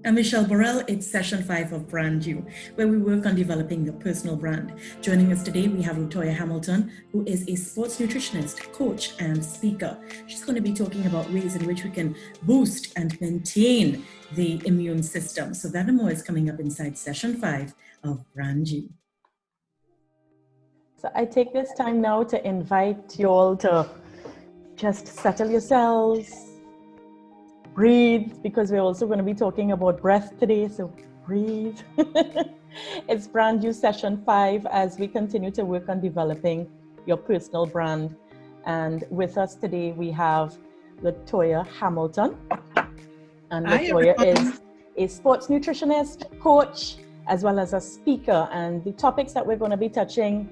I'm Michelle Borel. It's session 5 of Brand You, where we work on developing your personal brand. Joining us today, we have Toya Hamilton, who is a sports nutritionist, coach, and speaker. She's going to be talking about ways in which we can boost and maintain the immune system. So that and more is coming up inside session 5 of Brand You. So I take this time now to invite you all to just settle yourselves, breathe, because we're also going to be talking about breath today, so breathe. It's Brand New Session 5 as we continue to work on developing your personal brand. And with us today, we have Toya Hamilton. And Toya is a sports nutritionist, coach, as well as a speaker. And the topics that we're going to be touching: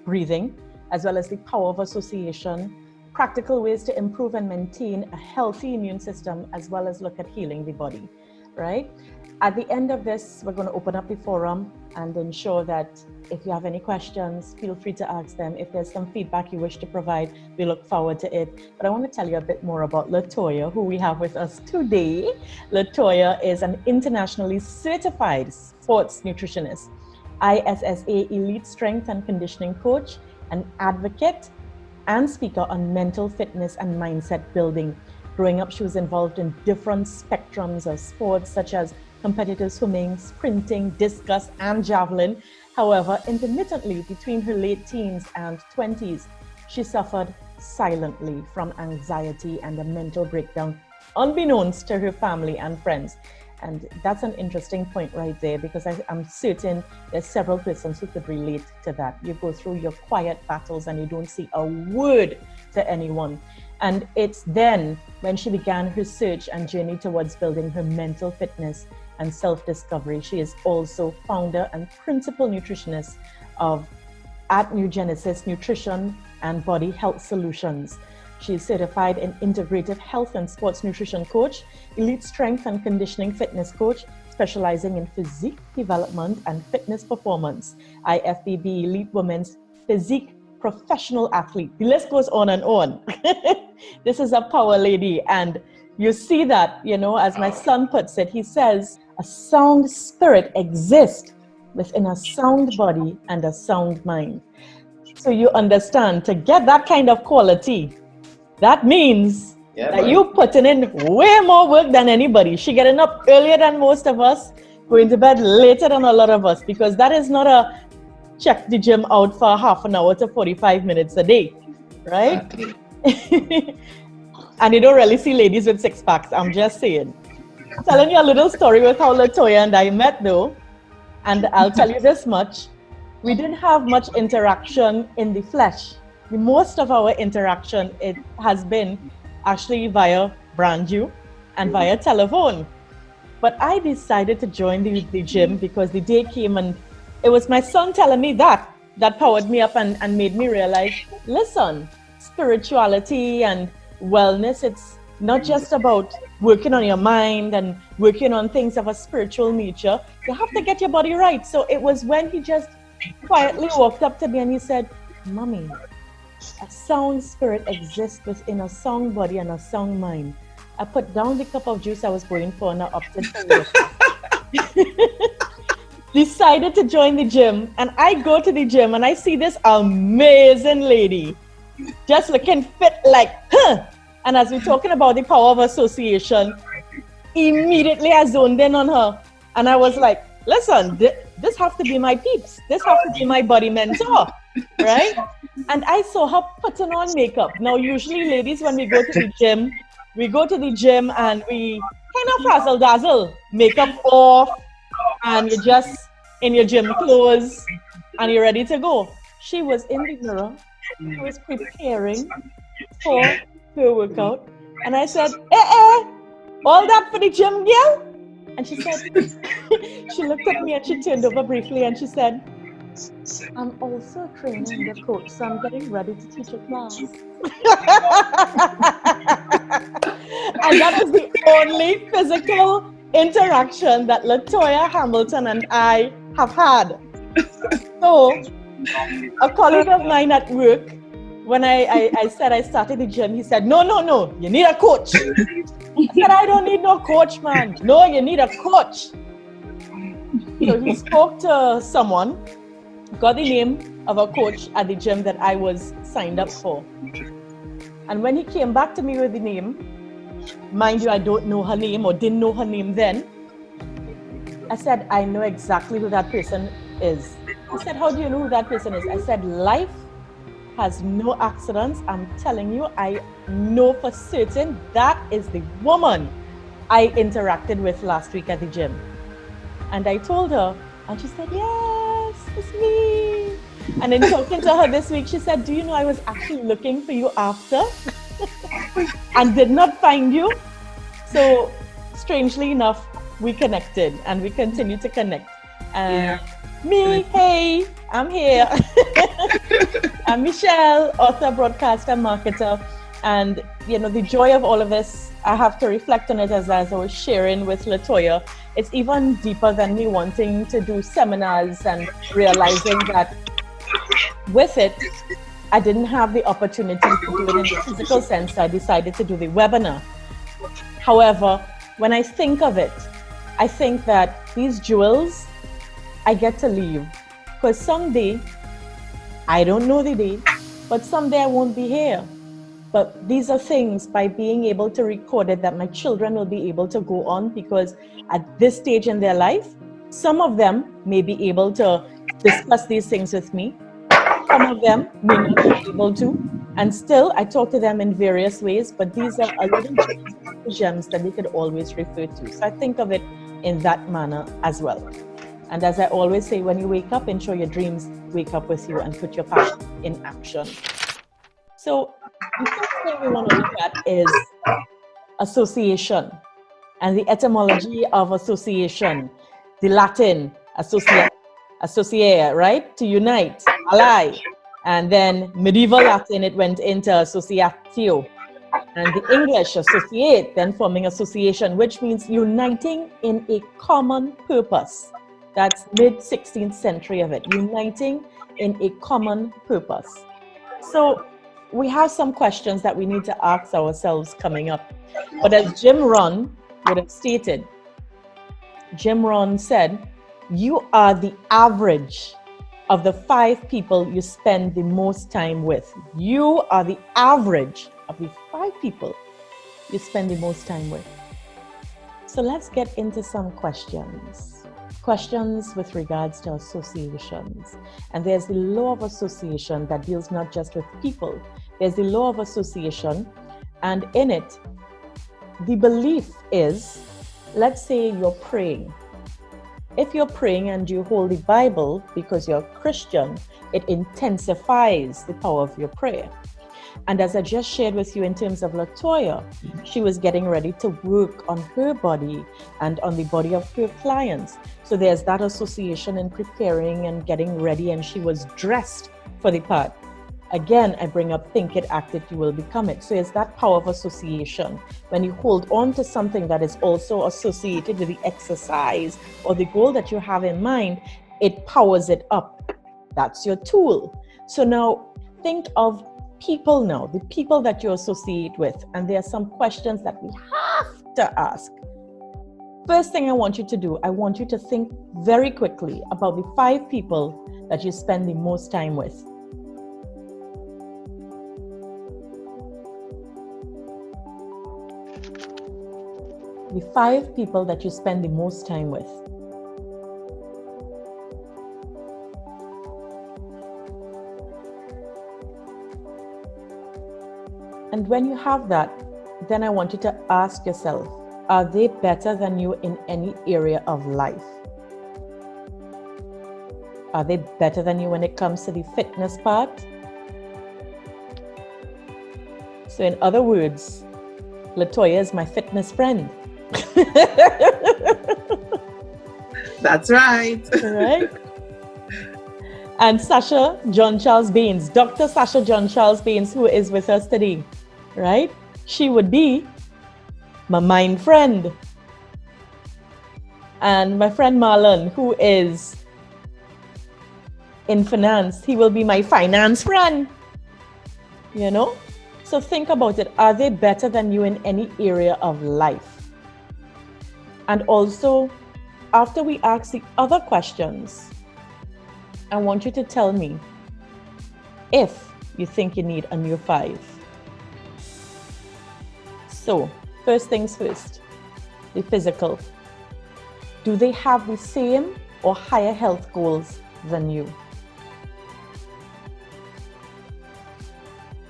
breathing, as well as the power of association, practical ways to improve and maintain a healthy immune system, as well as look at healing the body, right? At the end of this, we're going to open up the forum and ensure that if you have any questions, feel free to ask them. If there's some feedback you wish to provide, we look forward to it. But I want to tell you a bit more about Toya, who we have with us today. Toya is an internationally certified sports nutritionist, ISSA Elite Strength and Conditioning Coach, an advocate and speaker on mental fitness and mindset building. Growing up, she was involved in different spectrums of sports, such as competitive swimming, sprinting, discus, and javelin. However, intermittently between her late teens and 20s, she suffered silently from anxiety and a mental breakdown, unbeknownst to her family and friends. And that's an interesting point right there, because I'm certain there's several persons who could relate to that. You go through your quiet battles and you don't say a word to anyone. And it's then when she began her search and journey towards building her mental fitness and self-discovery. She is also founder and principal nutritionist at New Genesis Nutrition and Body Health Solutions. She is certified in integrative health and sports nutrition coach, elite strength and conditioning fitness coach, specializing in physique development and fitness performance, IFBB Elite Women's Physique Professional Athlete. The list goes on and on. This is a power lady. And you see that, as my son puts it, he says, a sound spirit exists within a sound body and a sound mind. So you understand, to get that kind of quality, that means that you're putting in way more work than anybody. She getting up earlier than most of us, going to bed later than a lot of us, because that is not a check the gym out for half an hour to 45 minutes a day, right? And you don't really see ladies with six packs, I'm just saying. Telling you a little story with how Toya and I met though, and I'll tell you this much, we didn't have much interaction in the flesh. Most of our interaction, it has been actually via Brand You and via telephone. But I decided to join the gym because the day came and it was my son telling me that powered me up and made me realize, listen, spirituality and wellness, it's not just about working on your mind and working on things of a spiritual nature. You have to get your body right. So it was when he just quietly walked up to me and he said, Mommy, a sound spirit exists within a sound body and a sound mind. I put down the cup of juice I was going for and I opted for it. Decided to join the gym, and I go to the gym and I see this amazing lady just looking fit like, huh. And as we're talking about the power of association, immediately I zoned in on her and I was like, listen, this has to be my peeps. This has to be my body mentor, right? And I saw her putting on makeup. Now, usually ladies, when we go to the gym and we kind of razzle dazzle, makeup off, and you're just in your gym clothes and you're ready to go. She was in the mirror. She was preparing for her workout. And I said, all that for the gym, girl? And she said, she looked at me and she turned over briefly and she said, I'm also training the coach, so I'm getting ready to teach a class. And that was the only physical interaction that Toya Hamilton and I have had. So, a colleague of mine at work when I said I started the gym, he said, no, you need a coach. I said, I don't need no coach, man. No, you need a coach. So he spoke to someone, got the name of a coach at the gym that I was signed up for. And when he came back to me with the name, mind you, I don't know her name or didn't know her name then. I said, I know exactly who that person is. He said, how do you know who that person is? I said, life has no accidents. I'm telling you, I know for certain that is the woman I interacted with last week at the gym. And I told her, and she said, yes, it's me. And in talking to her this week, she said, do you know I was actually looking for you after and did not find you? So strangely enough, we connected and we continue to connect. Me, hey, I'm here. I'm Michelle, author, broadcaster, marketer. And, the joy of all of this, I have to reflect on it as I was sharing with LaToya. It's even deeper than me wanting to do seminars and realizing that with it, I didn't have the opportunity to do it in the physical sense. I decided to do the webinar. However, when I think of it, I think that these jewels, I get to leave. Because someday, I don't know the day, but someday I won't be here. But these are things, by being able to record it, that my children will be able to go on, because at this stage in their life, some of them may be able to discuss these things with me. Some of them may not be able to. And still, I talk to them in various ways, but these are a little gems that they could always refer to. So I think of it in that manner as well. And as I always say, when you wake up, ensure your dreams wake up with you and put your passion in action. So the first thing we want to look at is association and the etymology of association. The Latin, associare, right? To unite, ally. And then medieval Latin, it went into associatio. And the English, associate, then forming association, which means uniting in a common purpose. That's mid-16th century of it, uniting in a common purpose. So we have some questions that we need to ask ourselves coming up. But as Jim Rohn would have stated, Jim Rohn said, you are the average of the 5 people you spend the most time with. You are the average of the 5 people you spend the most time with. So let's get into some questions. Questions with regards to associations. And there's the law of association that deals not just with people. There's the law of association, and in it, the belief is, let's say you're praying. If you're praying and you hold the Bible because you're a Christian, it intensifies the power of your prayer. And as I just shared with you in terms of LaToya, she was getting ready to work on her body and on the body of her clients. So there's that association in preparing and getting ready, and she was dressed for the part. Again, I bring up think it, act it, you will become it. So it's that power of association. When you hold on to something that is also associated with the exercise or the goal that you have in mind, it powers it up. That's your tool. So now think of people now, the people that you associate with. And there are some questions that we have to ask. First thing I want you to do, I want you to think very quickly about the 5 people that you spend the most time with. The 5 people that you spend the most time with. And when you have that, then I want you to ask yourself, are they better than you in any area of life? Are they better than you when it comes to the fitness part? So in other words, LaToya is my fitness friend. That's right. Right? And Sasha John Charles Baines, Dr. Sasha John Charles Baines, who is with us today, right? She would be my mind friend. And my friend Marlon, who is in finance, he will be my finance friend. you know? So think about it. Are they better than you in any area of life? And also, after we ask the other questions, I want you to tell me if you think you need a new 5. So, first things first, the physical. Do they have the same or higher health goals than you?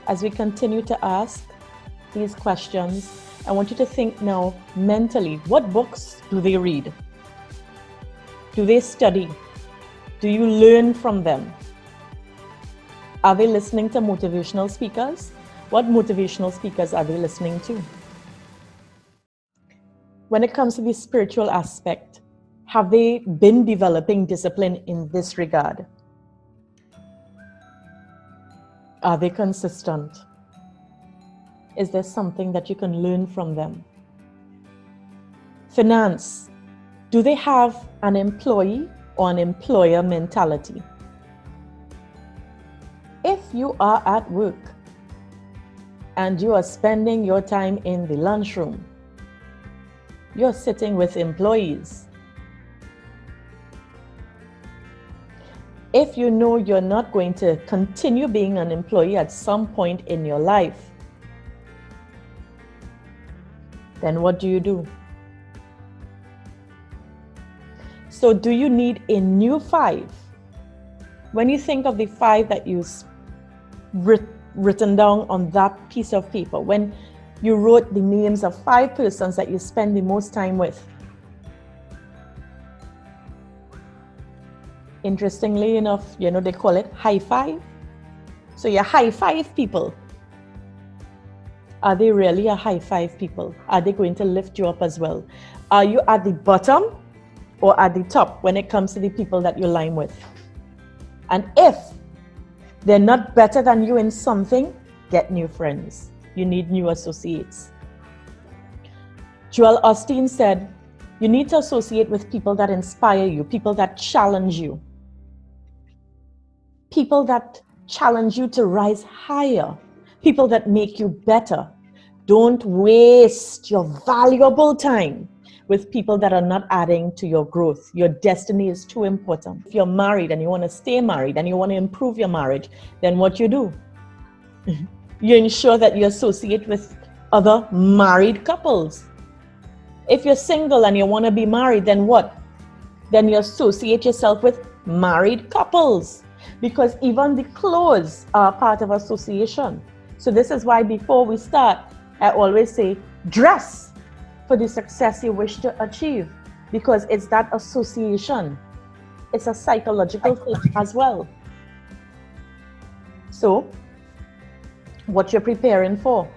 As we continue to ask these questions, I want you to think now mentally, what books do they read? Do they study? Do you learn from them? Are they listening to motivational speakers? What motivational speakers are they listening to? When it comes to the spiritual aspect, have they been developing discipline in this regard? Are they consistent? Is there something that you can learn from them? Finance. Do they have an employee or an employer mentality? If you are at work and you are spending your time in the lunchroom, you're sitting with employees. If you know you're not going to continue being an employee at some point in your life, then what do? So do you need a new 5? When you think of the 5 that you written down on that piece of paper, when you wrote the names of 5 persons that you spend the most time with, interestingly enough, they call it high 5. So your high 5 people, are they really a high 5 people? Are they going to lift you up as well? Are you at the bottom or at the top when it comes to the people that you line with? And if they're not better than you in something, get new friends. You need new associates. Joel Osteen said, you need to associate with people that inspire you, people that challenge you, people that challenge you to rise higher, people that make you better. Don't waste your valuable time with people that are not adding to your growth. Your destiny is too important. If you're married and you want to stay married and you want to improve your marriage, then what do? You ensure that you associate with other married couples. If you're single and you want to be married, then what? Then you associate yourself with married couples, because even the clothes are part of association. So this is why before we start, I always say, dress for the success you wish to achieve, because it's that association. It's a psychological thing as well. So what you're preparing for,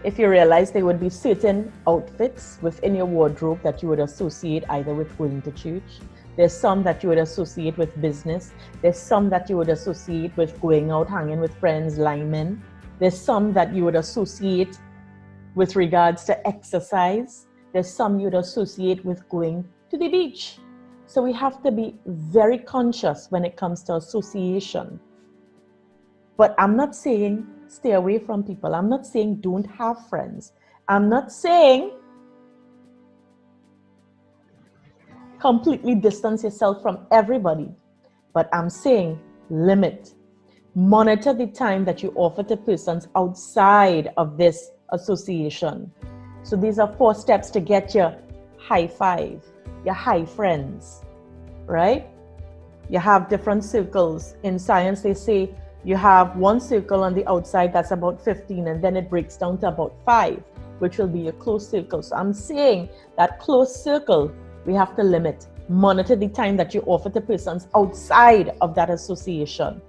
if you realize there would be certain outfits within your wardrobe that you would associate either with going to church, there's some that you would associate with business, there's some that you would associate with going out, hanging with friends, linemen, there's some that you would associate with regards to exercise, there's some you'd associate with going to the beach. So we have to be very conscious when it comes to association. But I'm not saying stay away from people. I'm not saying don't have friends. I'm not saying completely distance yourself from everybody. But I'm saying limit. Monitor the time that you offer to persons outside of this association. So these are 4 steps to get your high 5, your high friends, right? You have different circles. In science, they say you have one circle on the outside that's about 15, and then it breaks down to about 5, which will be your close circle. So I'm saying that close circle, we have to limit. Monitor the time that you offer to persons outside of that association.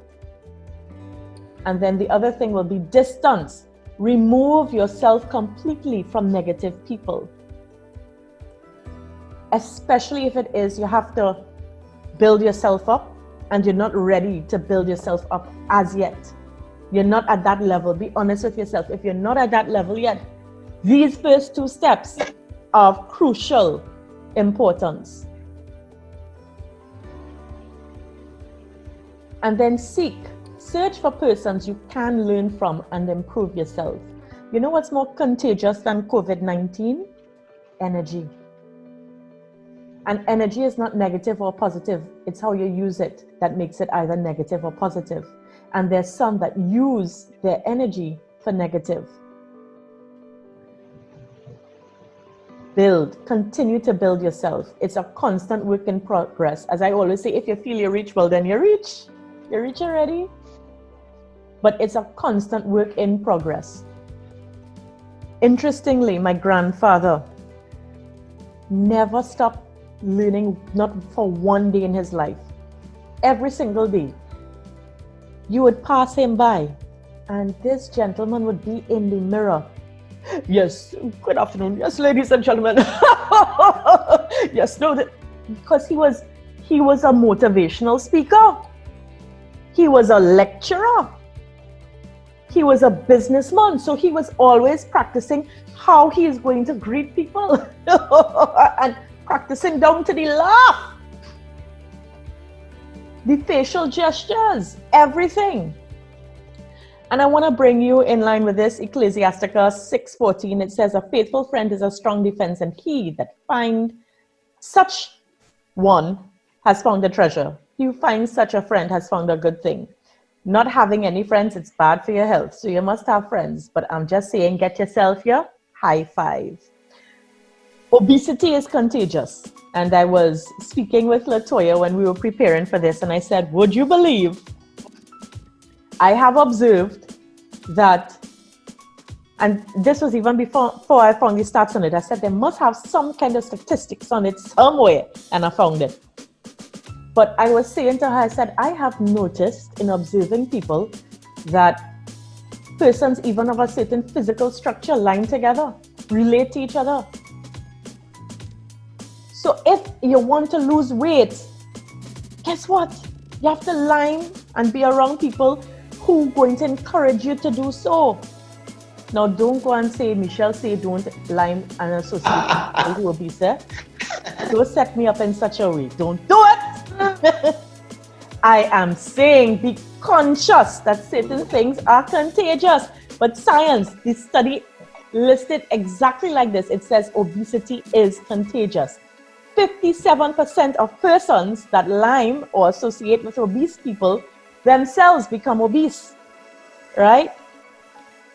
And then the other thing will be distance. Remove yourself completely from negative people. Especially if it is you have to build yourself up and you're not ready to build yourself up as yet. You're not at that level. Be honest with yourself. If you're not at that level yet, these first 2 steps are of crucial importance. And then seek Search for persons you can learn from and improve yourself. You know what's more contagious than COVID-19? Energy. And energy is not negative or positive. It's how you use it that makes it either negative or positive. And there's some that use their energy for negative. Continue to build yourself. It's a constant work in progress. As I always say, if you feel you reach, well, then you reach. You reach already. But it's a constant work in progress. Interestingly, my grandfather never stopped learning, not for one day in his life. Every single day. You would pass him by, and this gentleman would be in the mirror. Yes, good afternoon. Yes, ladies and gentlemen. Yes, no, because he was a motivational speaker. He was a lecturer. He was a businessman. So he was always practicing how he is going to greet people and practicing down to the laugh, the facial gestures, everything. And I want to bring you in line with this, Ecclesiasticus 6:14. It says, a faithful friend is a strong defense, and he that find such one has found a treasure. He who finds such a friend has found a good thing. Not having any friends, it's bad for your health. So you must have friends. But I'm just saying, get yourself your high five. Obesity is contagious. And I was speaking with Latoya when we were preparing for this, and I said, would you believe I have observed that, and this was even before I found the stats on it, I said there must have some kind of statistics on it somewhere, and I found it. But I was saying to her, I said, I have noticed in observing people that persons even of a certain physical structure line together, relate to each other. So if you want to lose weight, guess what? You have to line and be around people who are going to encourage you to do so. Now, don't go and say, Michelle say don't line and associate with people who are obese. Don't set me up in such a way. Don't do it. I am saying be conscious that certain things are contagious. But science, the study listed exactly like this. It says obesity is contagious. 57% of persons that line or associate with obese people themselves become obese, right?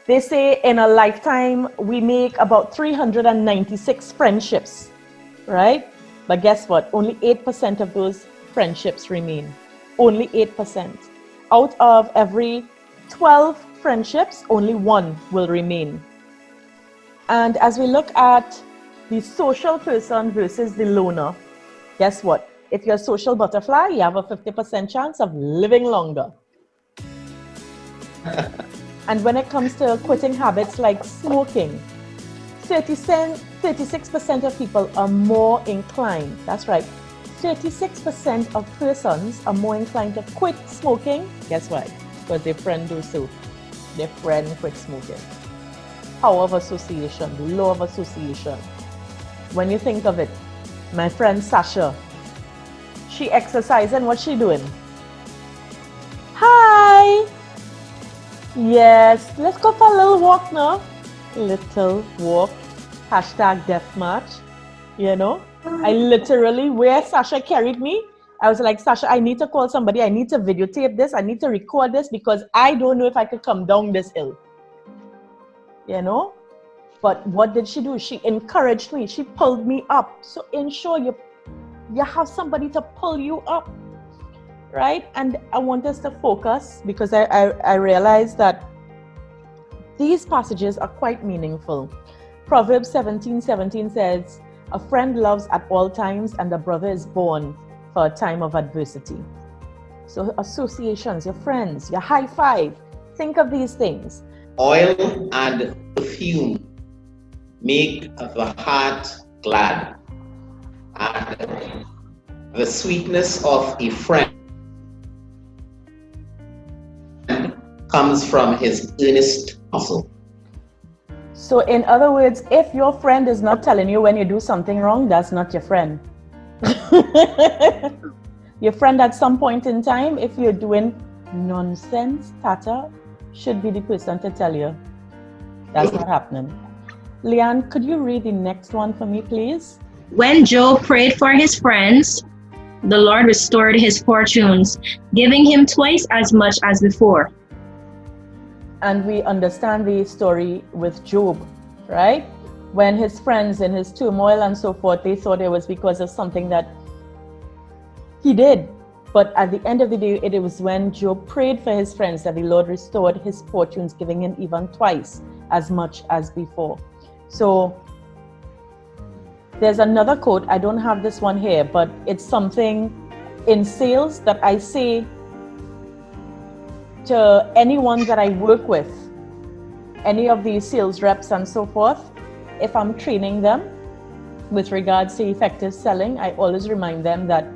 They say in a lifetime, we make about 396 friendships, right? But guess what? Only 8% of those friendships remain. Only 8%. Out of every 12 friendships, only one will remain. And as we look at the social person versus the loner, guess what? If you're a social butterfly, you have a 50% chance of living longer. And when it comes to quitting habits like smoking, 36% of people are more inclined, that's right, 36% of persons are more inclined to quit smoking. Guess why? Because their friend do so. Their friend quit smoking. Power of association, the law of association. When you think of it, my friend Sasha, she exercising, what's she doing? Hi! Yes, let's go for a little walk now. Little walk. Hashtag deathmatch. You know? I literally, where Sasha carried me, I was like, Sasha, I need to call somebody. I need to videotape this. I need to record this because I don't know if I could come down this hill. You know? But what did she do? She encouraged me. She pulled me up. So ensure you have somebody to pull you up, right? And I want us to focus because I realize that these passages are quite meaningful. Proverbs 17:17 says, a friend loves at all times and a brother is born for a time of adversity. So associations, your friends, your high five, think of these things. Oil and perfume make the heart glad, and the sweetness of a friend comes from his earnest counsel. So in other words, if your friend is not telling you when you do something wrong, that's not your friend. Your friend at some point in time, if you're doing nonsense, Tata should be the person to tell you that's not happening. Leanne, could you read the next one for me, please? When Job prayed for his friends, the Lord restored his fortunes, giving him twice as much as before. And we understand the story with Job, right? When his friends in his turmoil and so forth, they thought it was because of something that he did. But at the end of the day, it was when Job prayed for his friends that the Lord restored his fortunes, giving him even twice as much as before. So there's another quote. I don't have this one here, but it's something in sales that I say to anyone that I work with, any of these sales reps and so forth. If I'm training them with regards to effective selling, I always remind them that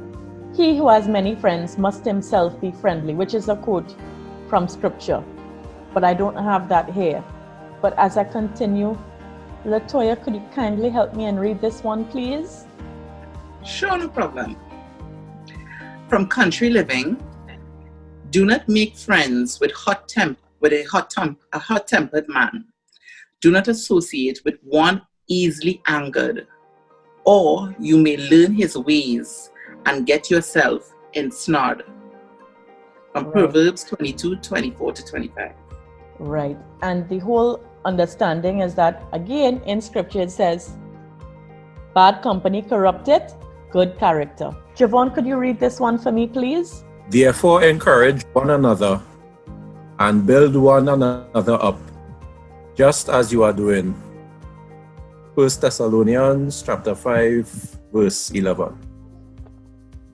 he who has many friends must himself be friendly, which is a quote from scripture. But I don't have that here. But as I continue, Latoya, could you kindly help me and read this one, please? Sure, no problem. From Country Living, do not make friends with a hot-tempered man. Do not associate with one easily angered, or you may learn his ways and get yourself ensnared. From Right. Proverbs 22:24-25. Right. And the whole understanding is that, again, in scripture it says, bad company corrupted good character. Javon, could you read this one for me, please? Therefore encourage one another and build one another up, just as you are doing. 1 Thessalonians chapter 5, verse 11.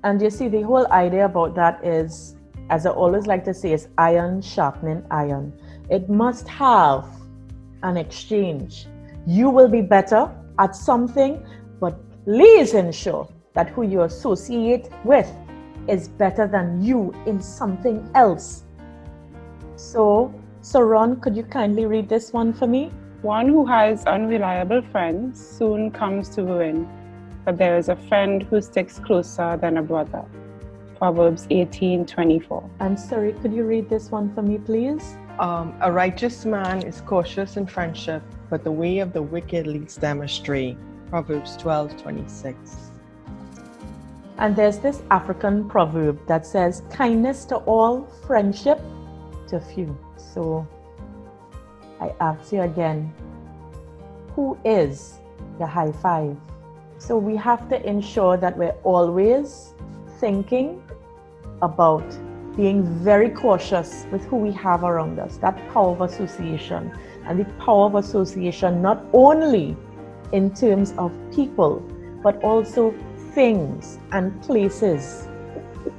And you see, the whole idea about that is, as I always like to say, is iron sharpening iron. It must have an exchange. You will be better at something, but please ensure that who you associate with is better than you in something else. So, Saron, could you kindly read this one for me? One who has unreliable friends soon comes to ruin, but there is a friend who sticks closer than a brother. Proverbs 18:24. And Sari, could you read this one for me, please? A righteous man is cautious in friendship, but the way of the wicked leads them astray. Proverbs 12:26. And there's this African proverb that says, kindness to all, friendship to few. So I ask you again, who is the high five? So we have to ensure that we're always thinking about being very cautious with who we have around us, that power of association. And the power of association not only in terms of people, but also things and places.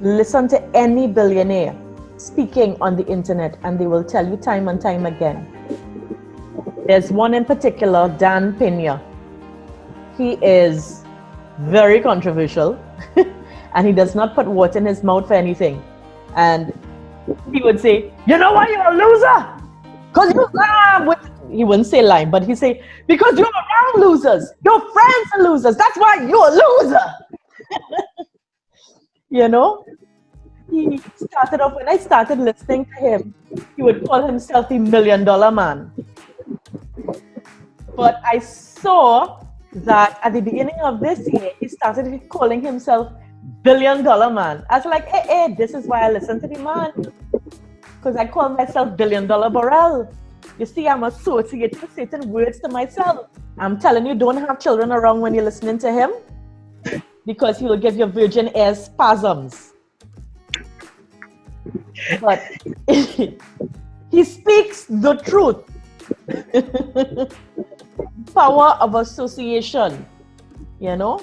Listen to any billionaire speaking on the internet and they will tell you time and time again. There's one in particular, Dan Pena. He is very controversial and he does not put water in his mouth for anything. And he would say, you know why you're a loser? Because you lie with, he wouldn't say lie, but he'd say, because you're around losers. Your friends are losers. That's why you're a loser. You know? He started off, when I started listening to him, he would call himself the $1 million man. But I saw that at the beginning of this year, he started calling himself $1 billion man. I was like, hey, this is why I listen to the man. Because I call myself $1 billion Borel. You see, I'm associating certain words to myself. I'm telling you, don't have children around when you're listening to him, because he will give you virgin air spasms. But he speaks the truth. Power of association, you know.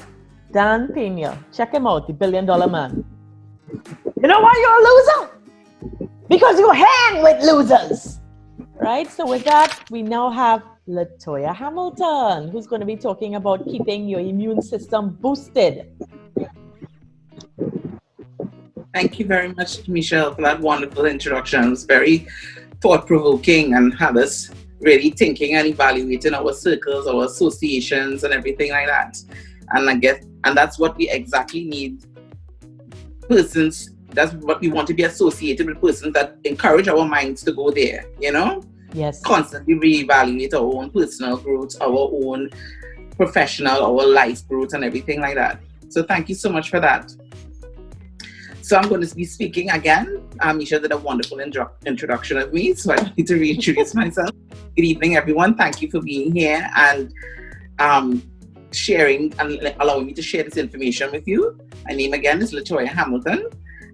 Dan Pena, check him out, the $1 billion man. You know why you're a loser? Because you hang with losers, right? So with that, we now have Toya Hamilton, who's going to be talking about keeping your immune system boosted. Thank you very much, Michelle, for that wonderful introduction. It was very thought-provoking and had us really thinking and evaluating our circles, our associations, and everything like that. And I guess, and that's what we exactly need persons That's what we want to be associated with persons that encourage our minds to go there, you know? Yes. Constantly reevaluate our own personal growth, our own professional, our life growth, and everything like that. So thank you so much for that. So I'm going to be speaking again. Misha did a wonderful introduction of me, so I need to reintroduce myself. Good evening, everyone. Thank you for being here and sharing and allowing me to share this information with you. My name again is Toya Hamilton,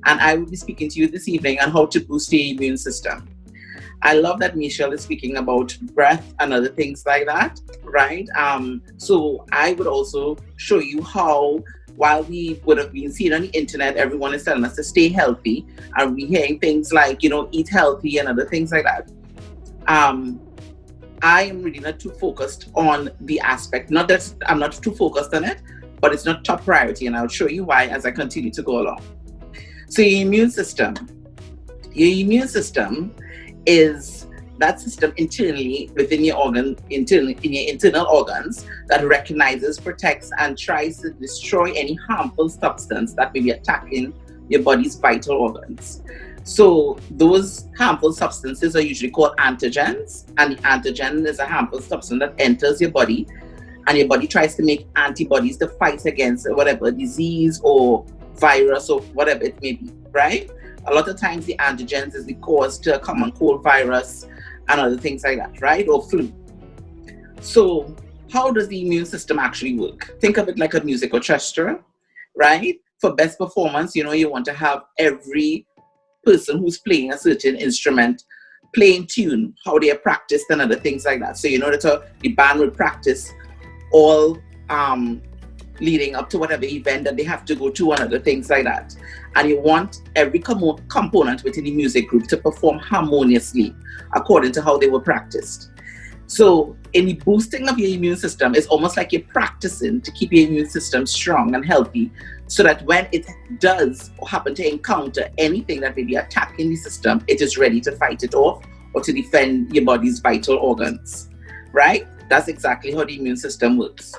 and I will be speaking to you this evening on how to boost your immune system. I love that Michelle is speaking about breath and other things like that, right? So I would also show you how, while we would have been seeing on the internet, everyone is telling us to stay healthy, and we're hearing things like, you know, eat healthy and other things like that. I am really not too focused on the aspect, not that I'm not too focused on it, but it's not top priority, and I'll show you why as I continue to go along. So your immune system is that system internally within your organ, in your internal organs, that recognizes, protects, and tries to destroy any harmful substance that may be attacking your body's vital organs. So those harmful substances are usually called antigens, and the antigen is a harmful substance that enters your body, and your body tries to make antibodies to fight against whatever disease or virus or whatever it may be, right? A lot of times the antigens is the cause to a common cold virus and other things like that, right? Or flu. So how does the immune system actually work? Think of it like a music orchestra, right? For best performance, you know, you want to have every person who's playing a certain instrument play in tune, how they are practiced and other things like that. So in order to, the band will practice all leading up to whatever event that they have to go to and other things like that. And you want every component within the music group to perform harmoniously according to how they were practiced. So in the boosting of your immune system, it's almost like you're practicing to keep your immune system strong and healthy, so that when it does or happen to encounter anything that may be attacking the system, it is ready to fight it off or to defend your body's vital organs, right? That's exactly how the immune system works.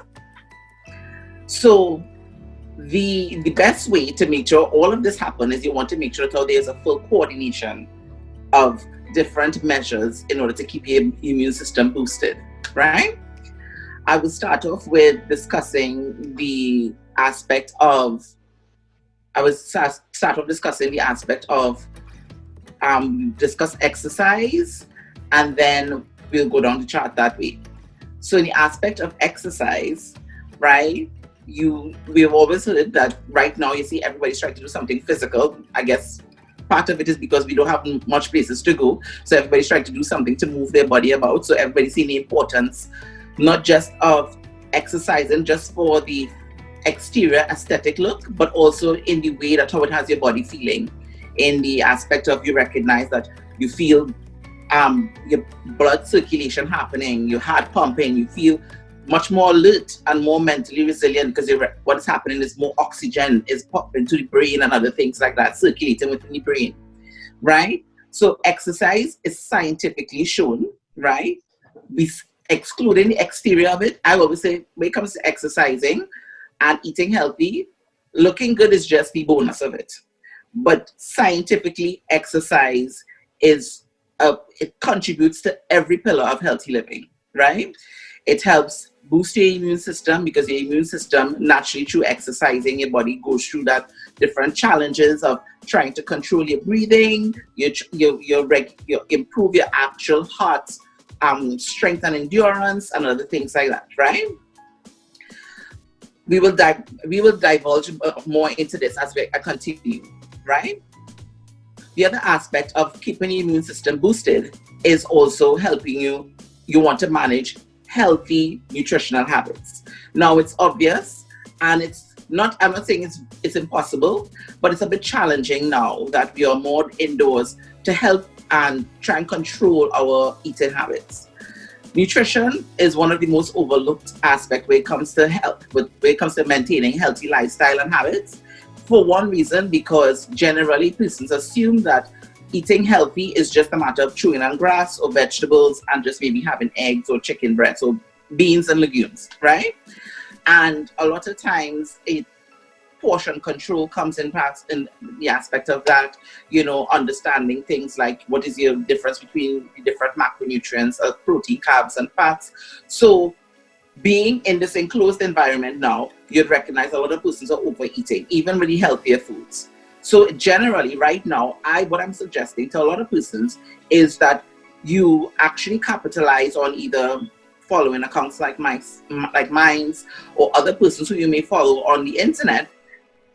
So the best way to make sure all of this happens is you want to make sure that there's a full coordination of different measures in order to keep your immune system boosted, right? I will start off with discussing the aspect of, discuss exercise, and then we'll go down the chart that way. So in the aspect of exercise, right, we've always heard that right now you see everybody's trying to do something physical. I guess part of it is because we don't have much places to go, so everybody's trying to do something to move their body about. So everybody's seeing the importance not just of exercising just for the exterior aesthetic look, but also in the way that how it has your body feeling, in the aspect of you recognize that you feel your blood circulation happening, your heart pumping, you feel much more alert and more mentally resilient, because what's happening is more oxygen is pumping to the brain and other things like that, circulating within the brain, right? So exercise is scientifically shown, right? Excluding the exterior of it, I always say when it comes to exercising and eating healthy, looking good is just the bonus of it. But scientifically, exercise it contributes to every pillar of healthy living, right? It helps boost your immune system, because your immune system naturally, through exercising, your body goes through that different challenges of trying to control your breathing, you improve your actual heart strength and endurance and other things like that, right? We will divulge more into this as I continue, right? The other aspect of keeping your immune system boosted is also helping you want to manage healthy nutritional habits. Now it's obvious, and I'm not saying it's impossible, but it's a bit challenging now that we are more indoors to help and try and control our eating habits. Nutrition is one of the most overlooked aspects when it comes to health, when it comes to maintaining healthy lifestyle and habits. For one reason, because generally persons assume that eating healthy is just a matter of chewing on grass or vegetables and just maybe having eggs or chicken breasts or beans and legumes, right? And a lot of times portion control comes in perhaps in the aspect of that, understanding things like what is your difference between the different macronutrients of protein, carbs, and fats. So being in this enclosed environment now, you'd recognize a lot of persons are overeating, even with the healthier foods. So generally, right now, what I'm suggesting to a lot of persons is that you actually capitalize on either following accounts like mine or other persons who you may follow on the internet,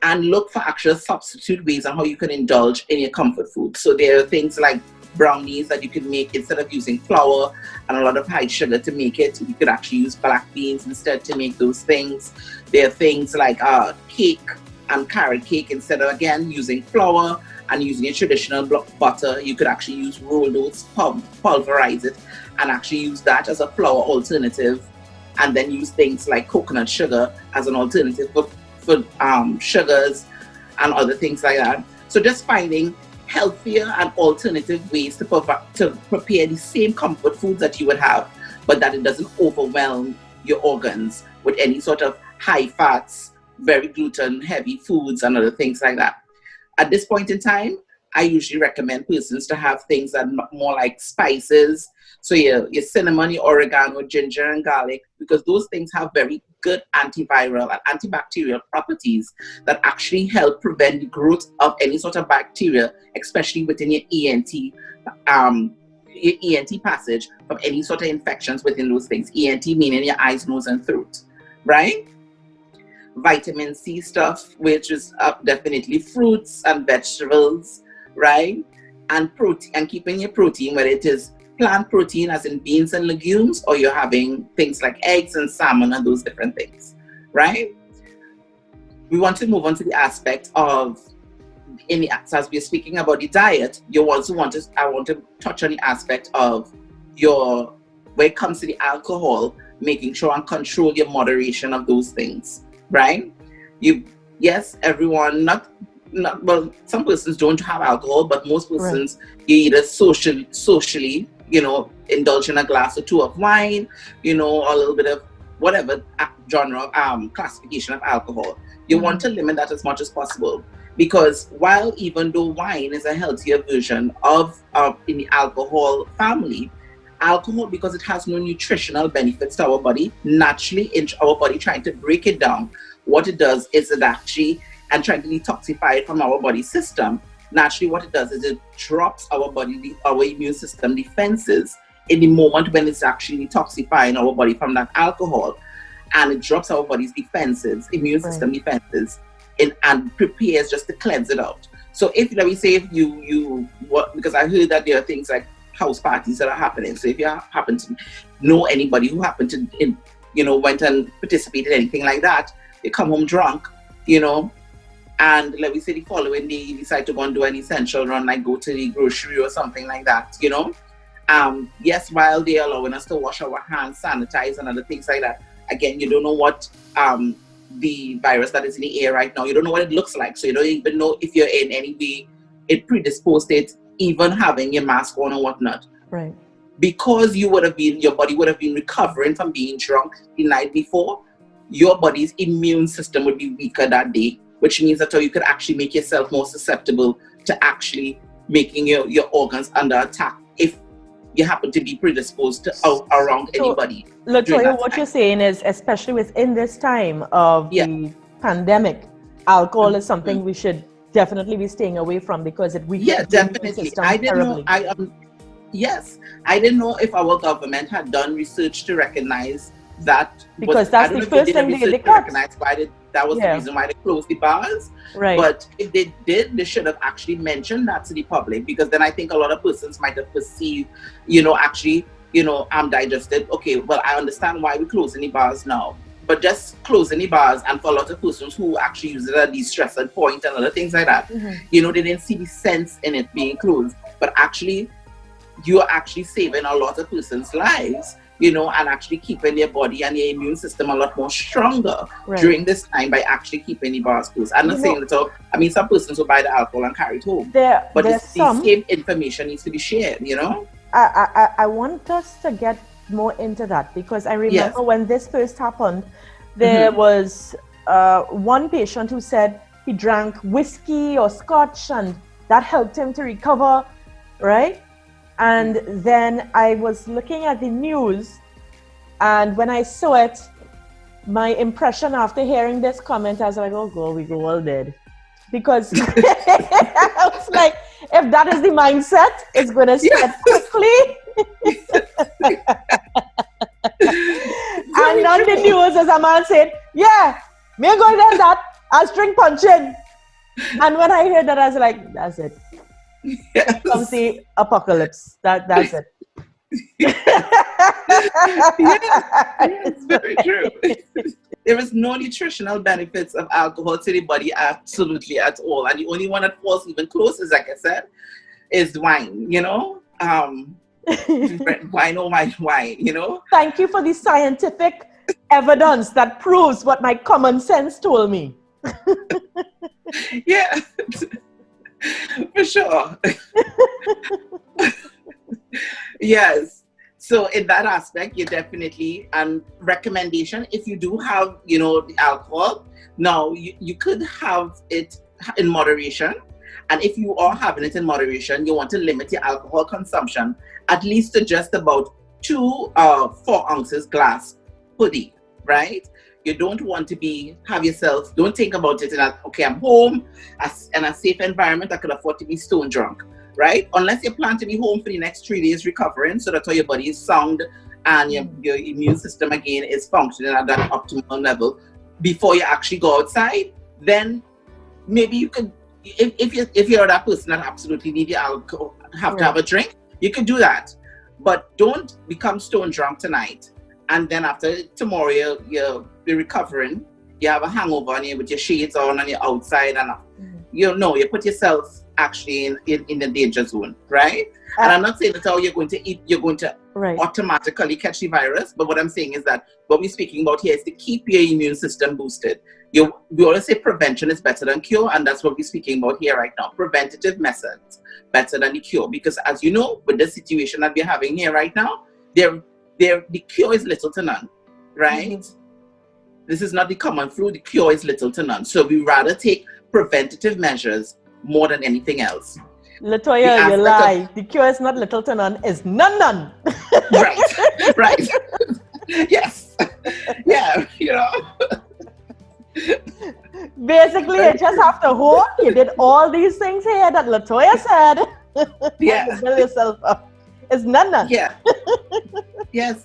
and look for actual substitute ways on how you can indulge in your comfort food. So there are things like brownies that you can make instead of using flour and a lot of high sugar to make it. You could actually use black beans instead to make those things. There are things like cake and carrot cake. Instead of, again, using flour and using a traditional butter, you could actually use rolled oats, pulverize it, and actually use that as a flour alternative, and then use things like coconut sugar as an alternative for sugars and other things like that. So just finding healthier and alternative ways to prepare the same comfort foods that you would have, but that it doesn't overwhelm your organs with any sort of high fats, very gluten heavy foods and other things like that. At this point in time, I usually recommend persons to have things that are more like spices. So your cinnamon, your oregano, ginger, and garlic, because those things have very good antiviral and antibacterial properties that actually help prevent the growth of any sort of bacteria, especially within your ENT passage, from any sort of infections within those things. ENT meaning your eyes, nose, and throat, right? Vitamin C stuff, which is definitely fruits and vegetables, right? And protein, and keeping your protein, whether it is plant protein as in beans and legumes, or you're having things like eggs and salmon and those different things, right? We want to move on to the aspect of, as we're speaking about the diet, I want to touch on the aspect of when it comes to the alcohol, making sure and control your moderation of those things, right? Everyone, well, some persons don't have alcohol, but most persons, right, you either socially, indulge in a glass or two of wine, a little bit of whatever genre, classification of alcohol. You want to limit that as much as possible, because even though wine is a healthier version of in the alcohol family, alcohol, because it has no nutritional benefits to our body, naturally in our body trying to break it down, what it does is it actually, and trying to detoxify it from our body system, naturally what it does is it drops our immune system defenses in the moment when it's actually detoxifying our body from that alcohol, and it drops our body's defenses, immune system defenses, and prepares just to cleanse it out. So let me say because I heard that there are things like house parties that are happening. So if you happen to know anybody who happened to, went and participated in anything like that, they come home drunk, and let me say the following day you decide to go and do an essential run, like go to the grocery or something like that, yes, while they're allowing us to wash our hands, sanitize, and other things like that, again, you don't know what the virus that is in the air right now, you don't know what it looks like, so you don't even know if you're in any way it predisposed it, even having your mask on or whatnot. Right. Because your body would have been recovering from being drunk the night before, your body's immune system would be weaker that day, which means that you could actually make yourself more susceptible to actually making your organs under attack if you happen to be predisposed to around anybody. Latoya, what you're saying is, especially within this time of the pandemic, alcohol is something we should definitely be staying away from, because it weakens the immune system terribly. I didn't know if our government had done research to recognize that, because that's the first thing they recognize why that was the reason why they closed the bars. Right. But if they did, they should have actually mentioned that to the public, because then I think a lot of persons might have perceived, I'm digested. Okay, well, I understand why we're closing the bars now. But just closing the bars, and for a lot of persons who actually use it at the stressor point and other things like that, they didn't see the sense in it being closed. But actually, you're actually saving a lot of persons' lives, and actually keeping their body and their immune system a lot more stronger during this time by actually keeping the bars closed. I'm not saying that some persons will buy the alcohol and carry it home. But the same information needs to be shared, I want us to get more into that, because I remember when this first happened, there was one patient who said he drank whiskey or scotch and that helped him to recover, right? And then I was looking at the news, and when I saw it, my impression after hearing this comment, I was like, oh girl, we go all dead. Because I was like, if that is the mindset, it's going to spread quickly. And on the news, as a man said, yeah, me going to that, I'll string punching. And when I heard that, I was like, that's it. Yes. Comes the apocalypse. That's it. Yes, very true. There is no nutritional benefits of alcohol to the body absolutely at all. And the only one that falls even close, is like I said, is wine, you know? Wine or white wine, you know? Thank you for the scientific evidence that proves what my common sense told me. Yeah, for sure. Yes. So in that aspect, you definitely, recommendation, if you do have, you know, the alcohol, now you could have it in moderation. And if you are having it in moderation, you want to limit your alcohol consumption at least to just about 4 ounces glass per day, right? You don't want to don't think about it in I'm home, in a safe environment, I could afford to be stone drunk, right? Unless you plan to be home for the next 3 days recovering, so that's how your body is sound and your immune system again is functioning at that optimal level before you actually go outside. Then maybe you could, if you're that person that absolutely need your alcohol, have to have a drink, you could do that. But don't become stone drunk tonight, and then after tomorrow you'll be recovering, you have a hangover and you're with your shades on and you're outside, and you put yourself actually in the danger zone, right? And I'm not saying that how you're going to automatically catch the virus, but what I'm saying is that what we're speaking about here is to keep your immune system boosted. We always say prevention is better than cure, and that's what we're speaking about here right now. Preventative methods better than the cure, because as you know, with the situation that we're having here right now, the cure is little to none, right? Mm-hmm. This is not the common flu. The cure is little to none. So we rather take preventative measures more than anything else. Latoya, you lie. The cure is not little to none, it's none. Right. Yes. Yeah, you know. Basically, you just have to hope you did all these things here that Latoya said. Yeah. Build yourself up. It's none. Yeah. Yes.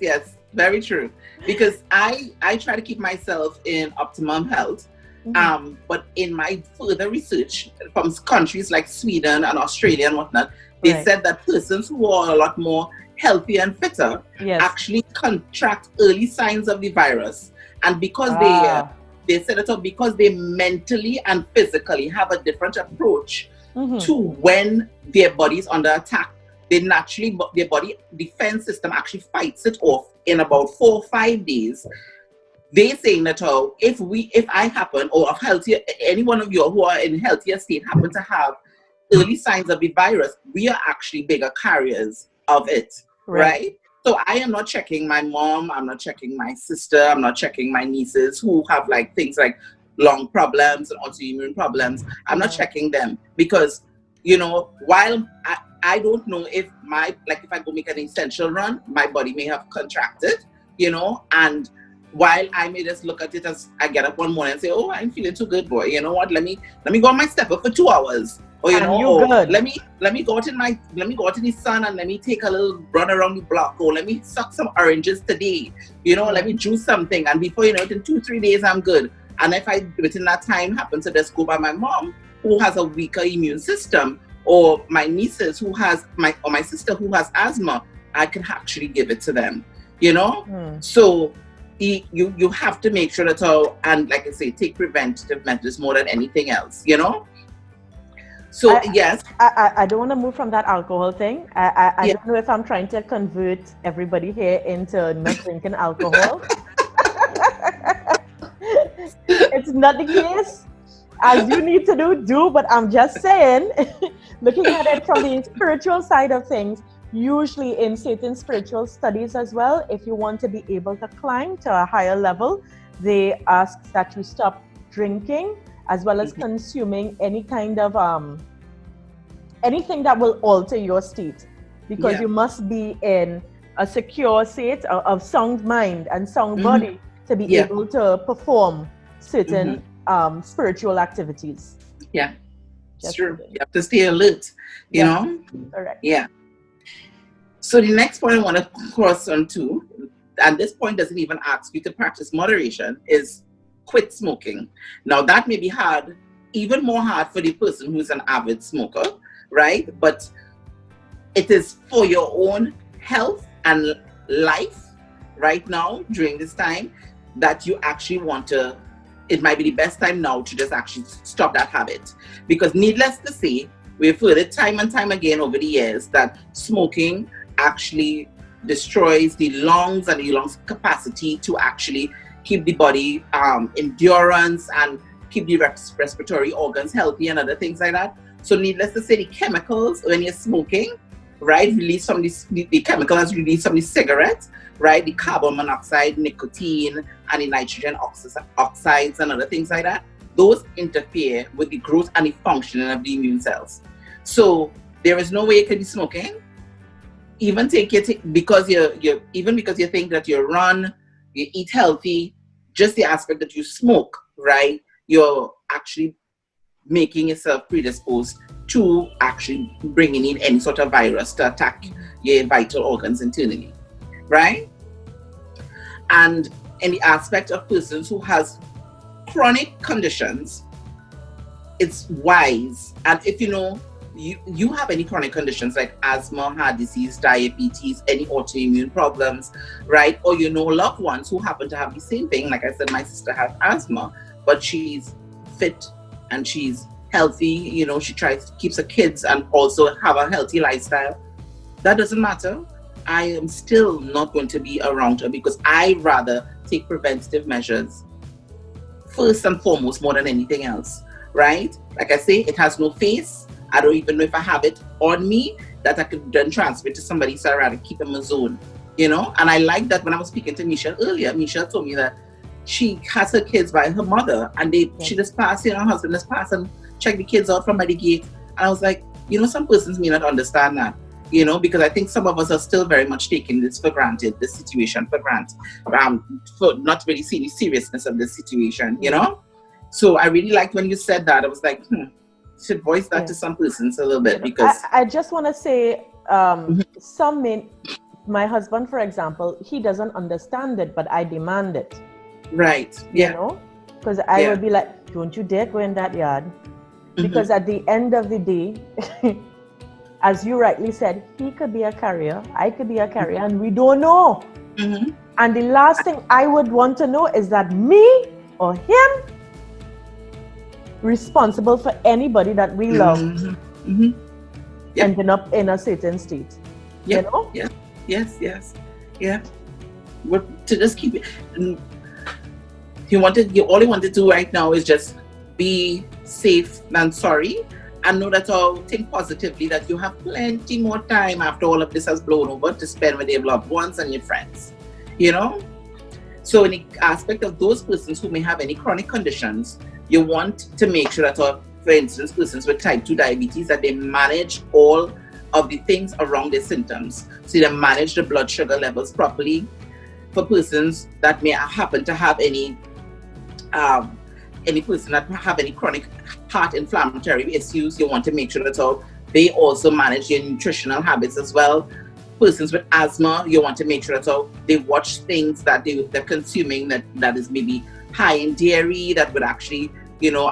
Very true. Because I try to keep myself in optimum health. Mm-hmm. But in my further research from countries like Sweden and Australia and whatnot, they said that persons who are a lot more healthier and fitter actually contract early signs of the virus. And because they said it because they mentally and physically have a different approach to when their body is under attack, their body defense system actually fights it off in about 4 or 5 days. They saying that if I happen, or of healthier, any one of you who are in healthier state happen to have early signs of the virus, we are actually bigger carriers of it, right? So I am not checking my mom, I'm not checking my sister, I'm not checking my nieces who have like things like lung problems and autoimmune problems. I'm not checking them because, you know, while I don't know if if I go make an essential run, my body may have contracted, you know, and while I may just look at it as I get up one morning and say, oh, I'm feeling too good, boy. You know what? Let me go on my stepper for 2 hours. Or let me go out in the sun and let me take a little run around the block. Or let me suck some oranges today. You know, let me juice something. And before you know it, in 2-3 days I'm good. And if I within that time happen to just go by my mom who has a weaker immune system, or my nieces who has my sister who has asthma, I can actually give it to them. You know? So you have to make sure that and like I say, take preventative measures more than anything else, you know? So I don't want to move from that alcohol thing. I don't know if I'm trying to convert everybody here into not drinking alcohol. It's not the case. As you need to do, but I'm just saying, looking at it from the spiritual side of things, usually in certain spiritual studies as well, if you want to be able to climb to a higher level, they ask that you stop drinking as well as consuming any kind of anything that will alter your state, because you must be in a secure state of sound mind and sound body to be able to perform certain spiritual activities. Yeah, it's true. You have to stay alert, you know? Correct. Yeah. So the next point I want to cross on to, and this point doesn't even ask you to practice moderation, is quit smoking. Now that may be hard, even more hard for the person who's an avid smoker, right? But it is for your own health and life right now during this time that you actually want to, it might be the best time now to just actually stop that habit. Because needless to say, we've heard it time and time again over the years that smoking actually destroys the lungs and the lungs capacity to actually keep the body endurance and keep the respiratory organs healthy and other things like that. So needless to say, the chemicals when you're smoking, right, release from the chemicals released from the cigarettes, right, the carbon monoxide, nicotine, and the nitrogen oxides and other things like that, those interfere with the growth and the functioning of the immune cells. So there is no way you can be smoking. Even because you think that you run, you eat healthy, just the aspect that you smoke, right, you're actually making yourself predisposed to actually bringing in any sort of virus to attack your vital organs internally, right? And in the aspect of persons who has chronic conditions, it's wise. And if you know you have any chronic conditions like asthma, heart disease, diabetes, any autoimmune problems, right? Or you know loved ones who happen to have the same thing. Like I said, my sister has asthma, but she's fit and she's healthy, you know, she keeps her kids and also have a healthy lifestyle. That doesn't matter. I am still not going to be around her because I rather take preventative measures first and foremost more than anything else, right? Like I say, it has no face. I don't even know if I have it on me that I could then transfer to somebody, so I'd rather keep in my zone, you know? And I like that when I was speaking to Michelle earlier, Michelle told me that she has her kids by her mother and she just passed, her husband just passed and checked the kids out from by the gate. And I was like, you know, some persons may not understand that, you know, because I think some of us are still very much taking this for granted, this situation for granted, for not really seeing the seriousness of this situation, you know? So I really liked when you said that. I was like, should voice that to some persons a little bit, because I just want to say, some men, my husband, for example, he doesn't understand it, but I demand it. Right. Yeah. You know, because I would be like, don't you dare go in that yard. Because at the end of the day, as you rightly said, he could be a carrier, I could be a carrier, and we don't know. And the last thing I would want to know is that me or him responsible for anybody that we love ending up in a certain state. You know? Yes. But to just keep it. All you want to do right now is just be safe and sorry, and know that think positively that you have plenty more time after all of this has blown over to spend with your loved ones and your friends, you know? So in the aspect of those persons who may have any chronic conditions, you want to make sure that, for instance, persons with type 2 diabetes, that they manage all of the things around their symptoms. So they manage the blood sugar levels properly. For persons that may happen to have any person that have any chronic heart inflammatory issues, you want to make sure that they also manage their nutritional habits as well. Persons with asthma, you want to make sure that they watch things that they're consuming that is maybe high in dairy, that would actually, you know,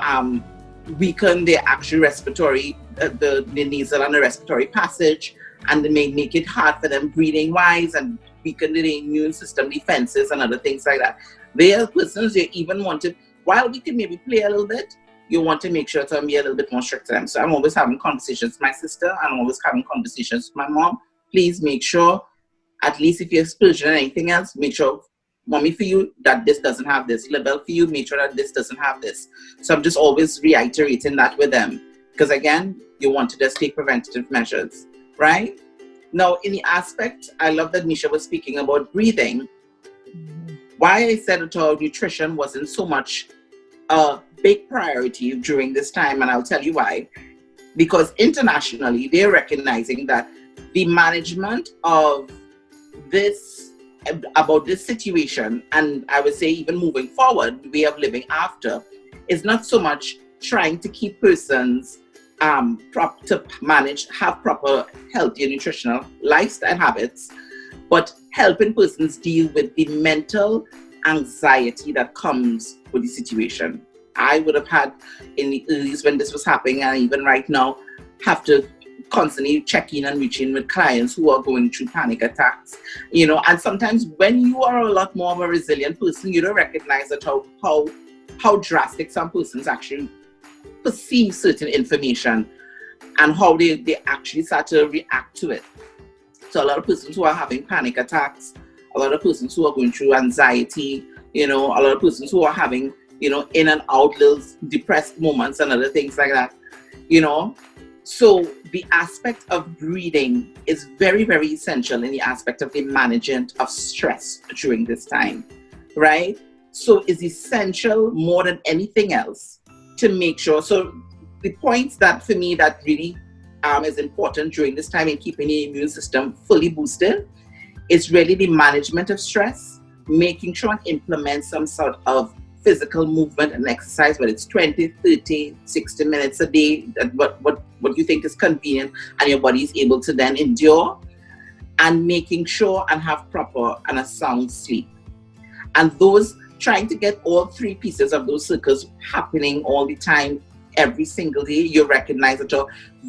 weaken their actual respiratory, the nasal and the respiratory passage, and they may make it hard for them breathing wise and weaken the immune system defenses and other things like that. There are persons you even want to, while we can maybe play a little bit, you want to make sure to be a little bit more strict to them. So I'm always having conversations with my sister, and I'm always having conversations with my mom. Please make sure, at least if you're spiritual and anything else, make sure, mommy, for you, that this doesn't have this. Label for you, make sure that this doesn't have this. So I'm just always reiterating that with them. Because again, you want to just take preventative measures, right? Now, in the aspect, I love that Misha was speaking about breathing. Why I said that nutrition wasn't so much a big priority during this time, and I'll tell you why. Because internationally, they're recognizing that the management of this, about this situation, and I would say even moving forward, the way of living after, is not so much trying to keep persons to have proper healthy and nutritional lifestyle habits, but helping persons deal with the mental anxiety that comes with the situation. I would have had in the earlies when this was happening, and even right now, have to constantly check in and reach in with clients who are going through panic attacks, and sometimes when you are a lot more of a resilient person, you don't recognize that how drastic some persons actually perceive certain information and how they actually start to react to it. So a lot of persons who are having panic attacks, a lot of persons who are going through anxiety, a lot of persons who are having, in and out little depressed moments and other things like that, So the aspect of breathing is very, very essential in the aspect of the management of stress during this time, right? So it's essential more than anything else to make sure. So the points that for me that really is important during this time in keeping the immune system fully boosted is really the management of stress, making sure and implement some sort of physical movement and exercise, whether it's 20, 30, 60 minutes a day, that what you think is convenient and your body is able to then endure, and making sure and have proper and a sound sleep. And those, trying to get all three pieces of those circles happening all the time, every single day, you recognize that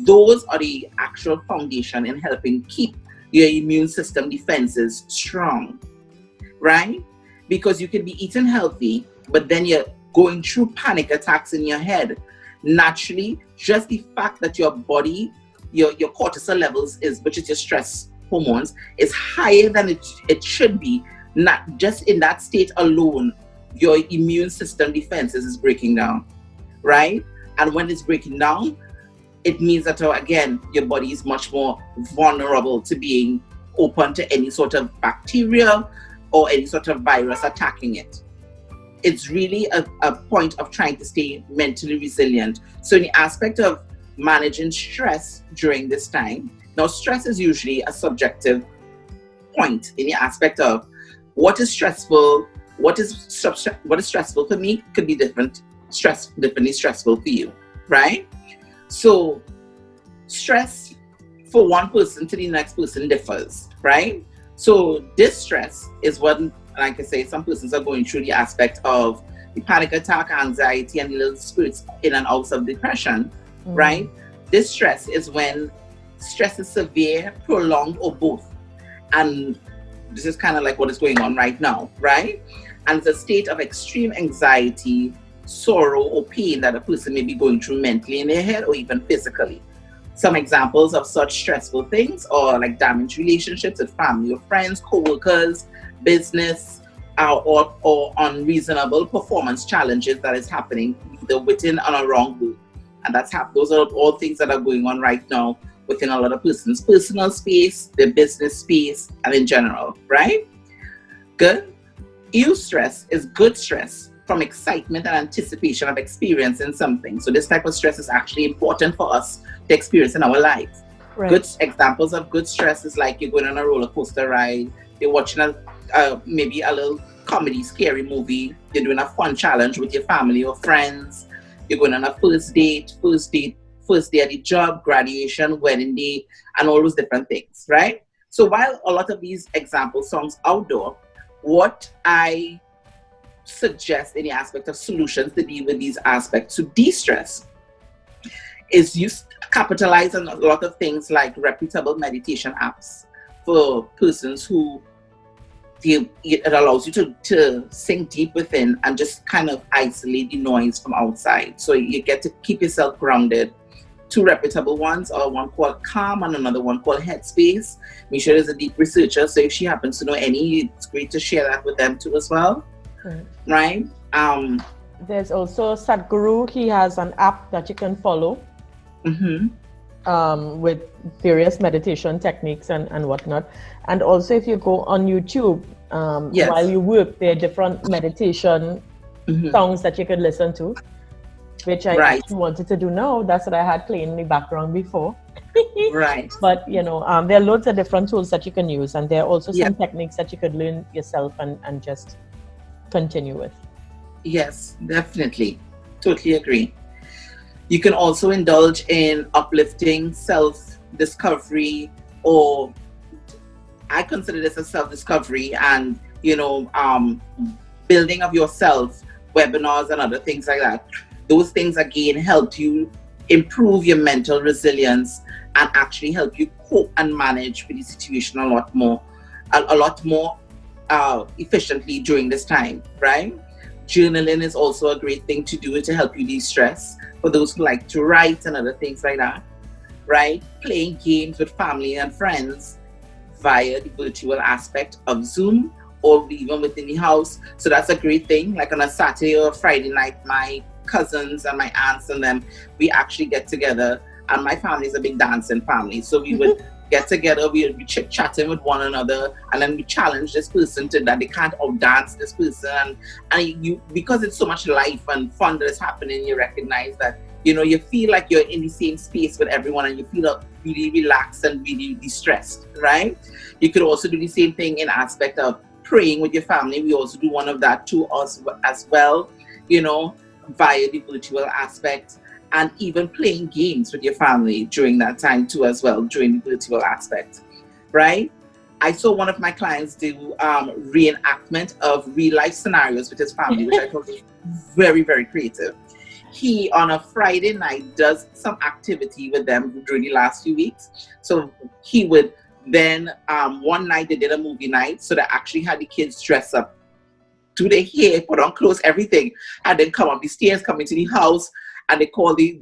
those are the actual foundation in helping keep your immune system defenses strong, right? Because you can be eating healthy, but then you're going through panic attacks in your head. Naturally, just the fact that your body, your cortisol levels which is your stress hormones, is higher than it should be, not just in that state alone, your immune system defenses is breaking down, right? And when it's breaking down, it means that, again, your body is much more vulnerable to being open to any sort of bacteria or any sort of virus attacking it. It's really a point of trying to stay mentally resilient. So in the aspect of managing stress during this time, now stress is usually a subjective point in the aspect of what is stressful, what is stressful for me could be differently stressful for you, right? So stress for one person to the next person differs, right? So this stress is what, like I say, some persons are going through the aspect of the panic attack, anxiety, and little spirits in and out of depression, right? This stress is when stress is severe, prolonged, or both. And this is kind of like what is going on right now, right? And it's a state of extreme anxiety, sorrow, or pain that a person may be going through mentally in their head or even physically. Some examples of such stressful things are like damaged relationships with family or friends, co-workers, business, or unreasonable performance challenges that is happening either within and around work. And those are all things that are going on right now within a lot of persons' personal space, their business space, and in general, right? Good. Eustress is good stress from excitement and anticipation of experiencing something. So this type of stress is actually important for us to experience in our lives. Right. Good examples of good stress is like you're going on a roller coaster ride, you're watching maybe a little comedy, scary movie, you're doing a fun challenge with your family or friends, you're going on a first day at the job, graduation, wedding day, and all those different things, right? So while a lot of these example songs outdoor, what I suggest in the aspect of solutions to deal with these aspects to de-stress is you capitalize on a lot of things like reputable meditation apps for persons who it allows you to sink deep within and just kind of isolate the noise from outside. So you get to keep yourself grounded. Two reputable ones are one called Calm and another one called Headspace. Michelle is a deep researcher, so if she happens to know any, it's great to share that with them too as well. Right? There's also Sadhguru. He has an app that you can follow with various meditation techniques and whatnot. And also if you go on YouTube, while you work, there are different meditation songs that you can listen to. which I Right. actually wanted to do now. That's what I had playing in the background before. Right. But there are loads of different tools that you can use, and there are also Yeah. some techniques that you could learn yourself and just continue with. Yes, definitely. Totally agree. You can also indulge in uplifting self-discovery, or I consider this a self-discovery, and building of yourself, webinars and other things like that. Those things again help you improve your mental resilience and actually help you cope and manage with the situation a lot more efficiently during this time, right? Journaling is also a great thing to do to help you de-stress, for those who like to write and other things like that, right? Playing games with family and friends via the virtual aspect of Zoom or even within the house. So that's a great thing. Like on a Saturday or a Friday night, my cousins and my aunts and them, we actually get together, and my family is a big dancing family. So we would get together, we would be chit-chatting with one another, and then we challenge this person to that they can't outdance this person. And you, because it's so much life and fun that is happening, you recognize that, you feel like you're in the same space with everyone, and you feel really relaxed and really de-stressed, right? You could also do the same thing in aspect of praying with your family. We also do one of that to us as well, via the virtual aspect, and even playing games with your family during that time too as well, during the virtual aspect, right? I saw one of my clients do reenactment of real life scenarios with his family, which I thought was very, very creative. He, on a Friday night, does some activity with them during the last few weeks. So he would then, one night they did a movie night, so they actually had the kids dress up, do their hair, put on clothes, everything, and then come up the stairs, come into the house, and they call the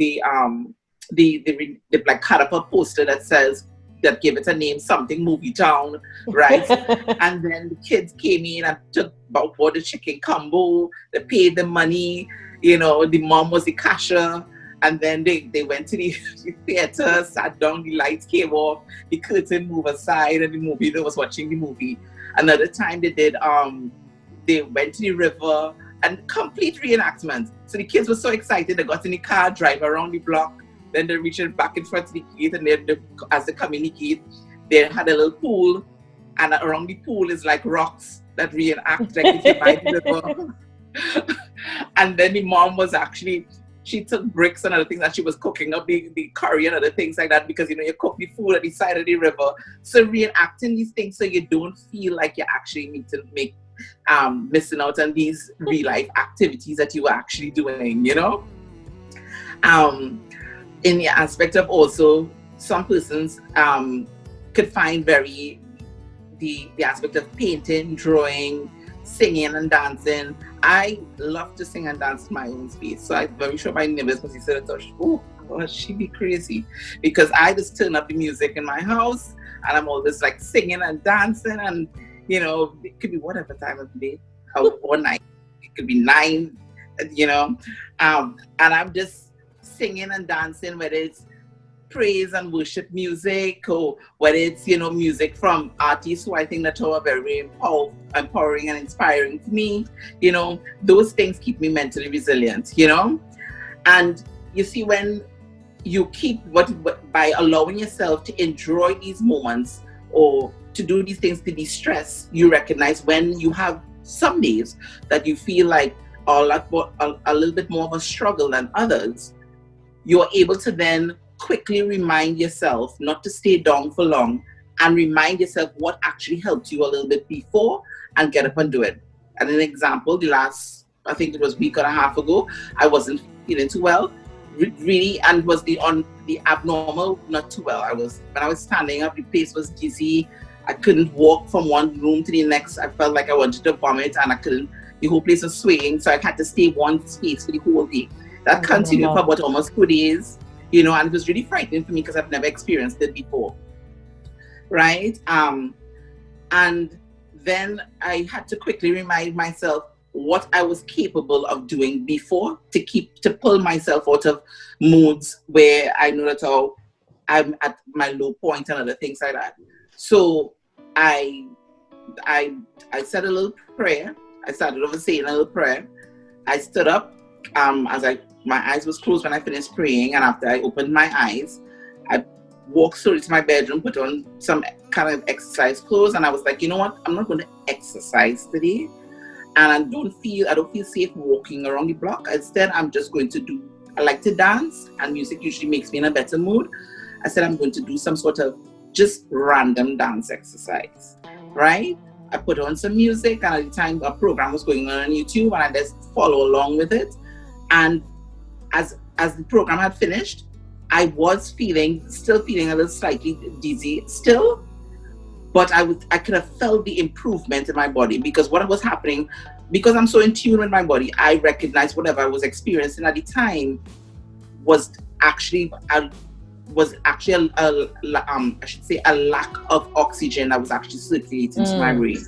like cut up a poster that give it a name, something movie town, right? And then the kids came in and bought the chicken combo, they paid the money, the mom was the cashier, and then they went to the theater, sat down, the lights came off, the curtain moved aside, and they was watching the movie. Another time they went to the river, and complete reenactment. So the kids were so excited, they got in the car, drive around the block, then they reached back in front of the gate, and then as they come in the gate, they had a little pool, and around the pool is like rocks that reenact, like if you buy the river. And then the mom was actually, she took bricks and other things, and she was cooking up the curry and other things like that, because you cook the food at the side of the river. So reenacting these things so you don't feel like you actually need to make missing out on these real life activities that you were actually doing, in the aspect of also some persons could find the aspect of painting, drawing, singing and dancing. I love to sing and dance in my own space, so I'm very sure my neighbors must say, oh gosh, she'd be crazy, because I just turn up the music in my house and I'm always like singing and dancing, and it could be whatever time of the day or night. It could be 9, and I'm just singing and dancing, whether it's praise and worship music, or whether it's music from artists who I think that are very empowering and inspiring to me. Those things keep me mentally resilient. And you see, when you keep by allowing yourself to enjoy these moments or to do these things to de-stress, you recognize when you have some days that you feel like a little bit more of a struggle than others, you're able to then quickly remind yourself not to stay down for long, and remind yourself what actually helped you a little bit before, and get up and do it. And an example, the last, I think it was week and a half ago, I wasn't feeling too well, really, and was the abnormal, not too well. When I was standing up, the place was dizzy. I couldn't walk from one room to the next. I felt like I wanted to vomit, and I couldn't. The whole place was swaying, so I had to stay one space for the whole day. That continued for about almost 2 days, and it was really frightening for me because I've never experienced it before, right? And then I had to quickly remind myself what I was capable of doing before to pull myself out of moods where I know that I'm at my low point and other things like that. So I said a little prayer. I started over saying a little prayer. I stood up, my eyes was closed when I finished praying, and after I opened my eyes, I walked slowly to my bedroom, put on some kind of exercise clothes, and I was like, you know what? I'm not going to exercise today, and I don't feel safe walking around the block. Instead, I'm just going to I like to dance, and music usually makes me in a better mood. I said I'm going to do some sort of just random dance exercise, right? I put on some music, and at the time a program was going on YouTube, and I just follow along with it. And as the program had finished, I was still feeling a little slightly dizzy still, but I could have felt the improvement in my body, because what was happening, because I'm so in tune with my body, I recognized whatever I was experiencing at the time was actually a lack of oxygen that was actually circulating to my brain,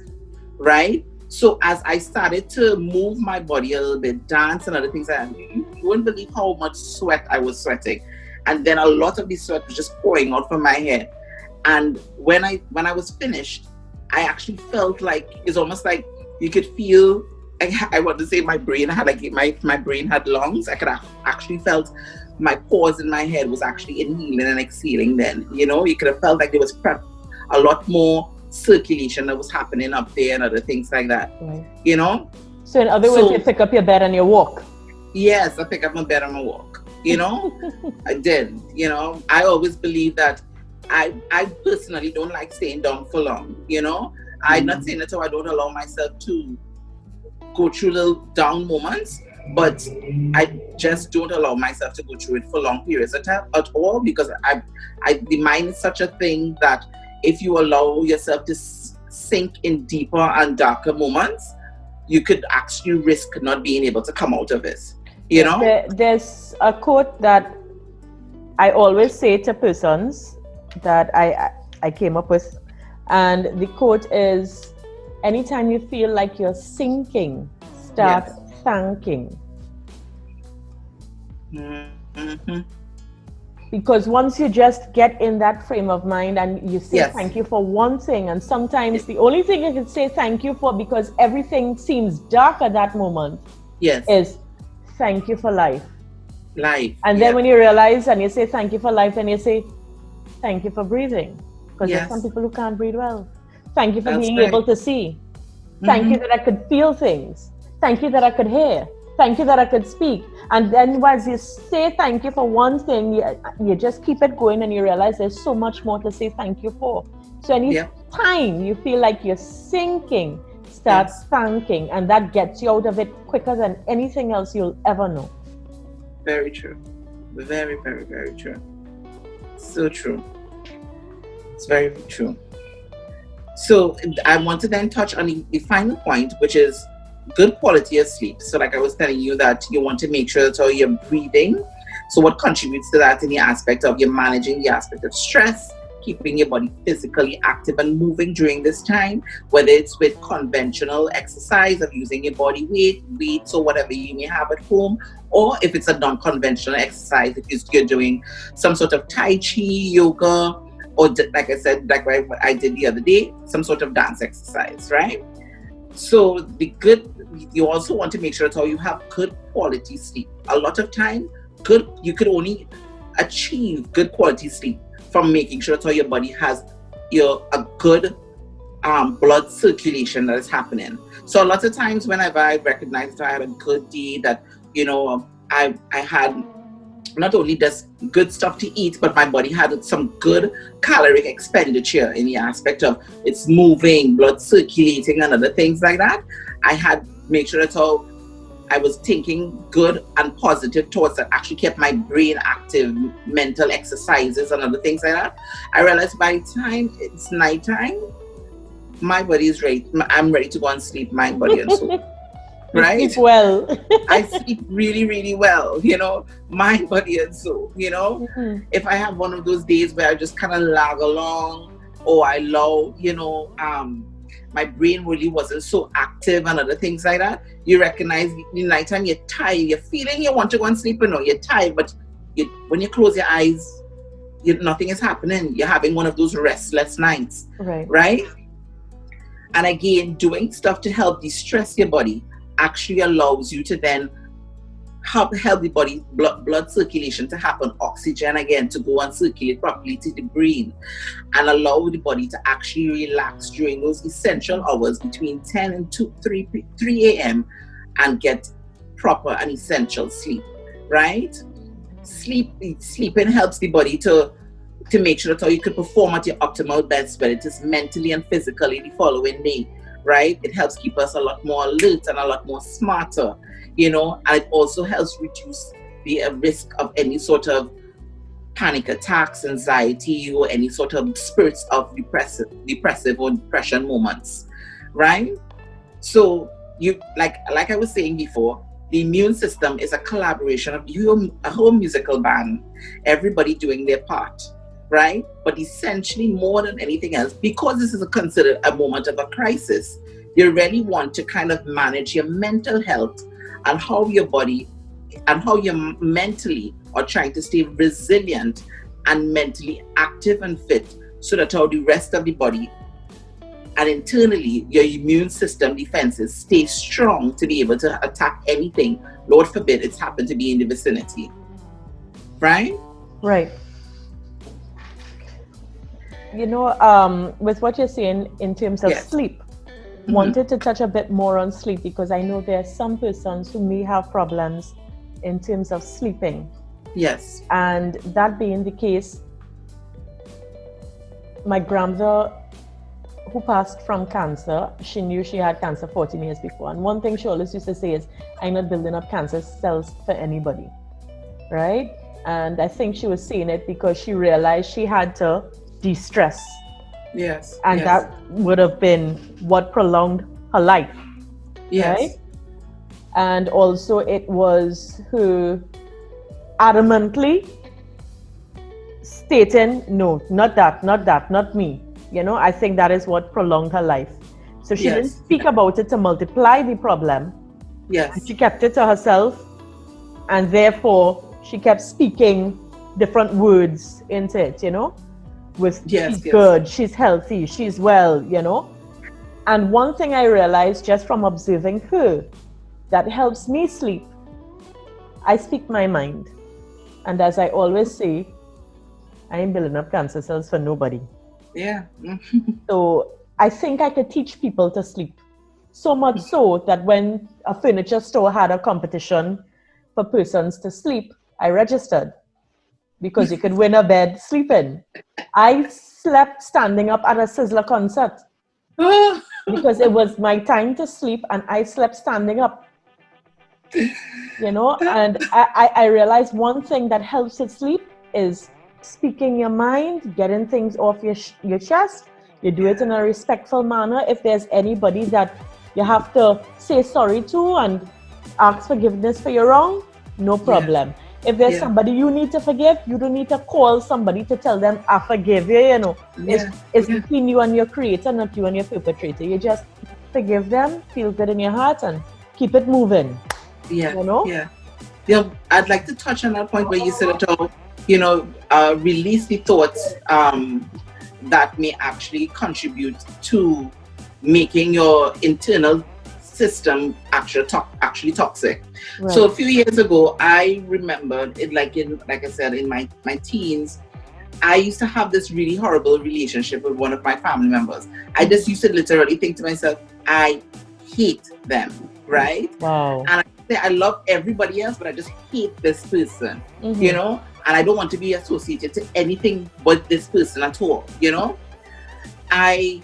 right? So as I started to move my body a little bit, dance and other things, you wouldn't believe how much sweat I was sweating. And then a lot of the sweat was just pouring out from my head. And when I was finished, I actually felt like, it's almost like you could feel, I want to say my brain had my brain had lungs. I could actually felt my pores in my head was actually inhaling and exhaling then. You know, you could have felt like there was a lot more circulation that was happening up there and other things like that. Right. You know? So in other words, you pick up your bed and you walk. Yes, I pick up my bed and I walk. You know? I did. You know, I always believe that I personally don't like staying down for long, you know? I'm not saying that I don't allow myself to go through little down moments, but I just don't allow myself to go through it for long periods at all, because the mind is such a thing that if you allow yourself to sink in deeper and darker moments, you could actually risk not being able to come out of it, you know? There's a quote that I always say to persons that I came up with, and the quote is, anytime you feel like you're sinking, start thanking. Mm-hmm. Because once you just get in that frame of mind and you say thank you for one thing, and sometimes the only thing you can say thank you for, because everything seems dark at that moment, is thank you for life. And then when you realize and you say thank you for life, then you say thank you for breathing, because there's some people who can't breathe well. Thank you for being able to see. Thank you that I could feel things. Thank you that I could hear. Thank you that I could speak. And then once you say thank you for one thing, you just keep it going, and you realize there's so much more to say thank you for. So any time you feel like you're sinking, start thanking, and that gets you out of it quicker than anything else you'll ever know. Very true. Very, very, very true. So true. It's very true. So I want to then touch on the final point, which is good quality of sleep. So like I was telling you, that you want to make sure that you're breathing. So what contributes to that in the aspect of you're managing the aspect of stress, keeping your body physically active and moving during this time, whether it's with conventional exercise of using your body weights or whatever you may have at home, or if it's a non-conventional exercise, if you're doing some sort of Tai Chi, yoga, or like I said, like what I did the other day, some sort of dance exercise, right? So you also want to make sure that you have good quality sleep. A lot of time, you could only achieve good quality sleep from making sure that your body has a good blood circulation that is happening. So a lot of times whenever I recognized that I had a good day, that, you know, I had not only just good stuff to eat, but my body had some good caloric expenditure in the aspect of it's moving, blood circulating, and other things like that. I had make sure that I was thinking good and positive thoughts that actually kept my brain active, mental exercises and other things like that. I realized by the time it's nighttime, my body is ready. I'm ready to go and sleep, mind, body, and soul. Right? You sleep well. I sleep really, really well, you know, mind, body, and soul, you know. If I have one of those days where I just kind of lag along, or I allow, you know, my brain really wasn't so active and other things like that, you recognize in the nighttime you're tired, you're feeling you want to go and sleep, you know, you're tired, but when you close your eyes, nothing is happening. You're having one of those restless nights, right? And again, doing stuff to help de-stress your body actually allows you to then help the body blood circulation to happen, oxygen again to go and circulate properly to the brain, and allow the body to actually relax during those essential hours between 10 and 3 a.m. and get proper and essential sleep, right? Sleeping helps the body to make sure that you can perform at your optimal best, whether it is mentally and physically the following day, right? It helps keep us a lot more alert and a lot more smarter, you know, and it also helps reduce the risk of any sort of panic attacks, anxiety, or any sort of spurts of depressive or depression moments, right? So you, like I was saying before, the immune system is a collaboration of a whole musical band, everybody doing their part, right? But essentially, more than anything else, because this is considered a moment of a crisis, you really want to kind of manage your mental health and how your body and how you mentally are trying to stay resilient and mentally active and fit, so that how the rest of the body and internally your immune system defenses stay strong to be able to attack anything, Lord forbid, it's happened to be in the vicinity, right? Right. You know, with what you're saying in terms of sleep, wanted to touch a bit more on sleep, because I know there are some persons who may have problems in terms of sleeping. Yes. And that being the case, my grandmother, who passed from cancer, she knew she had cancer 14 years before. And one thing she always used to say is, I'm not building up cancer cells for anybody, right? And I think she was saying it because she realized she had to de-stress. Yes. And that would have been what prolonged her life. Yes. Right? And also it was her adamantly stating, no, not that, not me. You know, I think that is what prolonged her life. So she didn't speak about it to multiply the problem. Yes. And she kept it to herself. And therefore, she kept speaking different words into it, you know, with she's good, she's healthy, she's well, you know. And one thing I realized just from observing her that helps me sleep, I speak my mind. And as I always say, I ain't building up cancer cells for nobody. Yeah. So I think I could teach people to sleep. So much so that when a furniture store had a competition for persons to sleep, I registered, because you could win a bed sleeping. I slept standing up at a Sizzler concert because it was my time to sleep, and I slept standing up. You know, and I realized one thing that helps with sleep is speaking your mind, getting things off your chest. You do it in a respectful manner. If there's anybody that you have to say sorry to and ask forgiveness for your wrong, no problem. If there's somebody you need to forgive, you don't need to call somebody to tell them, I forgive you, you know. It's between you and your creator, not you and your perpetrator. You just forgive them, feel good in your heart, and keep it moving. Yeah. You know? Yeah. You know, I'd like to touch on that point where you said it, you know, release the thoughts that may actually contribute to making your internal system actually toxic. Right. So a few years ago, I remember it, like I said, in my teens, I used to have this really horrible relationship with one of my family members. I just used to literally think to myself, I hate them, right? Wow. And I love everybody else, but I just hate this person, you know? And I don't want to be associated to anything but this person at all, you know? I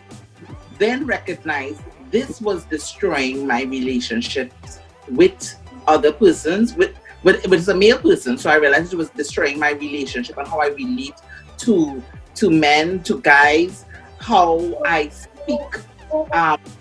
then recognized this was destroying my relationships with other persons, with a male person. So I realized it was destroying my relationship and how I relate to men, to guys, how I speak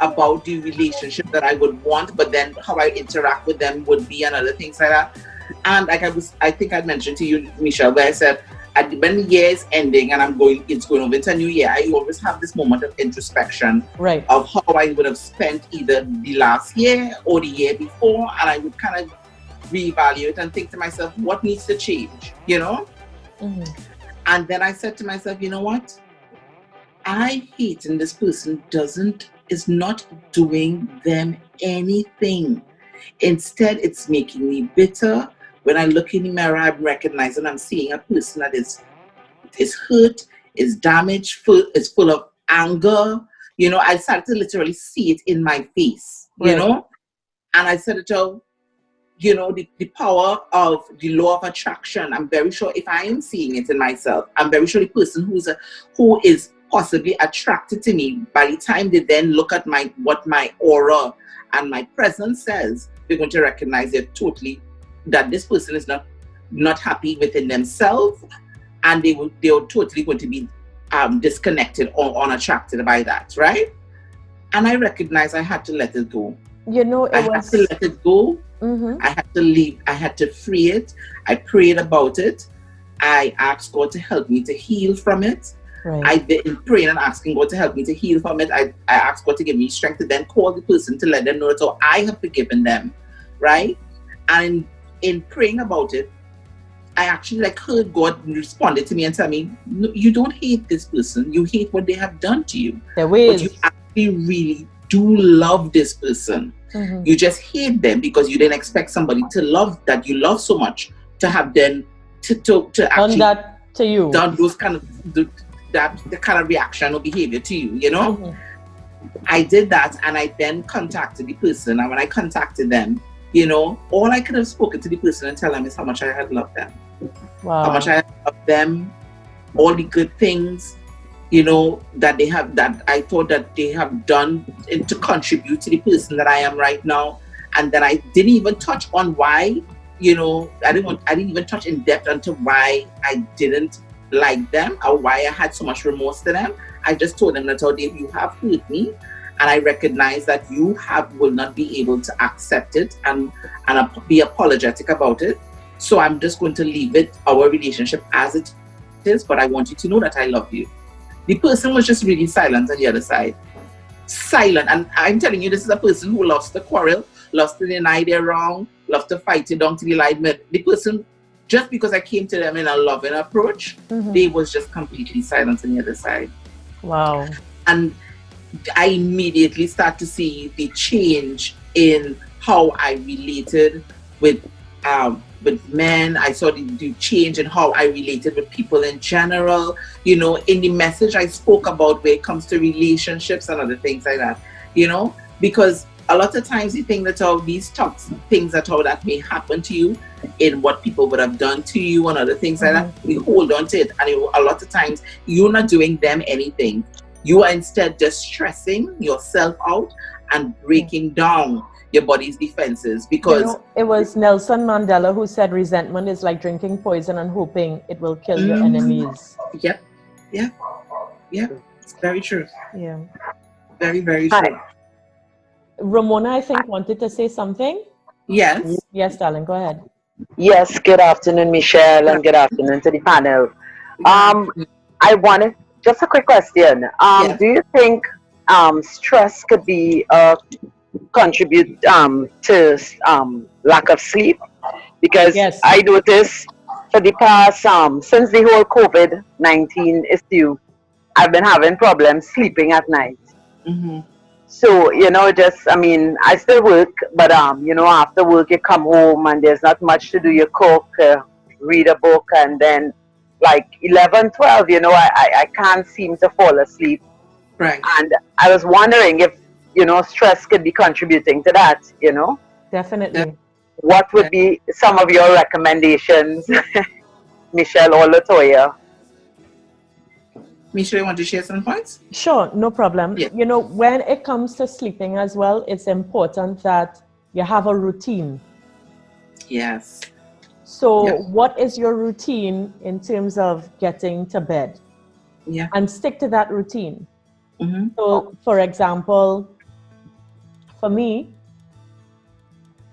about the relationship that I would want, but then how I interact with them would be and other things like that. And like I think I mentioned to you, Michelle, where I said, when the year is ending and it's going over into a new year, I always have this moment of introspection, right, of how I would have spent either the last year or the year before, and I would kind of reevaluate and think to myself, what needs to change, you know? And then I said to myself, you know what? I hate, and this person is not doing them anything. Instead, it's making me bitter. When I look in the mirror, I'm recognizing I'm seeing a person that is hurt, is damaged, is full of anger. You know, I started to literally see it in my face, you know? And I said to her, you know, the power of the law of attraction. I'm very sure if I am seeing it in myself, I'm very sure the person who is possibly attracted to me, by the time they then look at what my aura and my presence says, they're going to recognize that this person is not happy within themselves, and they're totally going to be disconnected or unattracted by that, right? And I recognized I had to let it go. You know, I had to let it go. Mm-hmm. I had to leave. I had to free it. I prayed about it. I asked God to help me to heal from it. Right. I've been praying and asking God to help me to heal from it. I asked God to give me strength to then call the person to let them know that I have forgiven them, right? And in praying about it, I actually heard God responded to me and tell me, no, you don't hate this person. You hate what they have done to you. Their ways. But you actually really do love this person. Mm-hmm. You just hate them because you didn't expect somebody that you love so much to have them to actually done that to you. Done those kind of the kind of reaction or behavior to you, you know? Mm-hmm. I did that, and I then contacted the person, and when I contacted them, you know, all I could have spoken to the person and tell them is how much I had loved them. Wow. How much I had loved them, all the good things, you know, that I thought that they have done to contribute to the person that I am right now. And then I didn't even touch on why, you know, I didn't even touch in depth into why I didn't like them or why I had so much remorse to them. I just told them that, Dave, you have hurt me, and I recognize that you will not be able to accept it and be apologetic about it. So I'm just going to leave our relationship as it is, but I want you to know that I love you. The person was just really silent on the other side. Silent. And I'm telling you, this is a person who loves to quarrel, loves to deny they're wrong, loves to fight it down to the light. The person, just because I came to them in a loving approach, they was just completely silent on the other side. Wow. And I immediately start to see the change in how I related with men. I saw the change in how I related with people in general. You know, in the message I spoke about where it comes to relationships and other things like that. You know, because a lot of times you think that all these toxic things that may happen to you in what people would have done to you and other things like that, we hold on to it. And a lot of times you're not doing them anything. You are instead just stressing yourself out and breaking down your body's defenses, because you know, it was Nelson Mandela who said resentment is like drinking poison and hoping it will kill your enemies. Yep. It's very true. Yeah. Very, very true. Hi. Ramona, I think, wanted to say something. Yes. Yes, darling, go ahead. Yes, good afternoon, Michelle, and good afternoon to the panel. I wanted just a quick question. Yes. Do you think stress could be contribute to lack of sleep? Because Yes. I noticed for the past since the whole COVID-19 issue, I've been having problems sleeping at night. Mm-hmm. So, you know, I still work, but, you know, after work you come home and there's not much to do. You cook, read a book, and then like 11, 12, you know, I can't seem to fall asleep. Right. And I was wondering if, you know, stress could be contributing to that, you know? Definitely. What would be some of your recommendations, Michelle or Toya? Michelle, you want to share some points? Sure, no problem. Yeah. You know, when it comes to sleeping as well, it's important that you have a routine. Yes. So Yeah. what is your routine in terms of getting to bed? Yeah. And stick to that routine. Mm-hmm. So, for example, for me,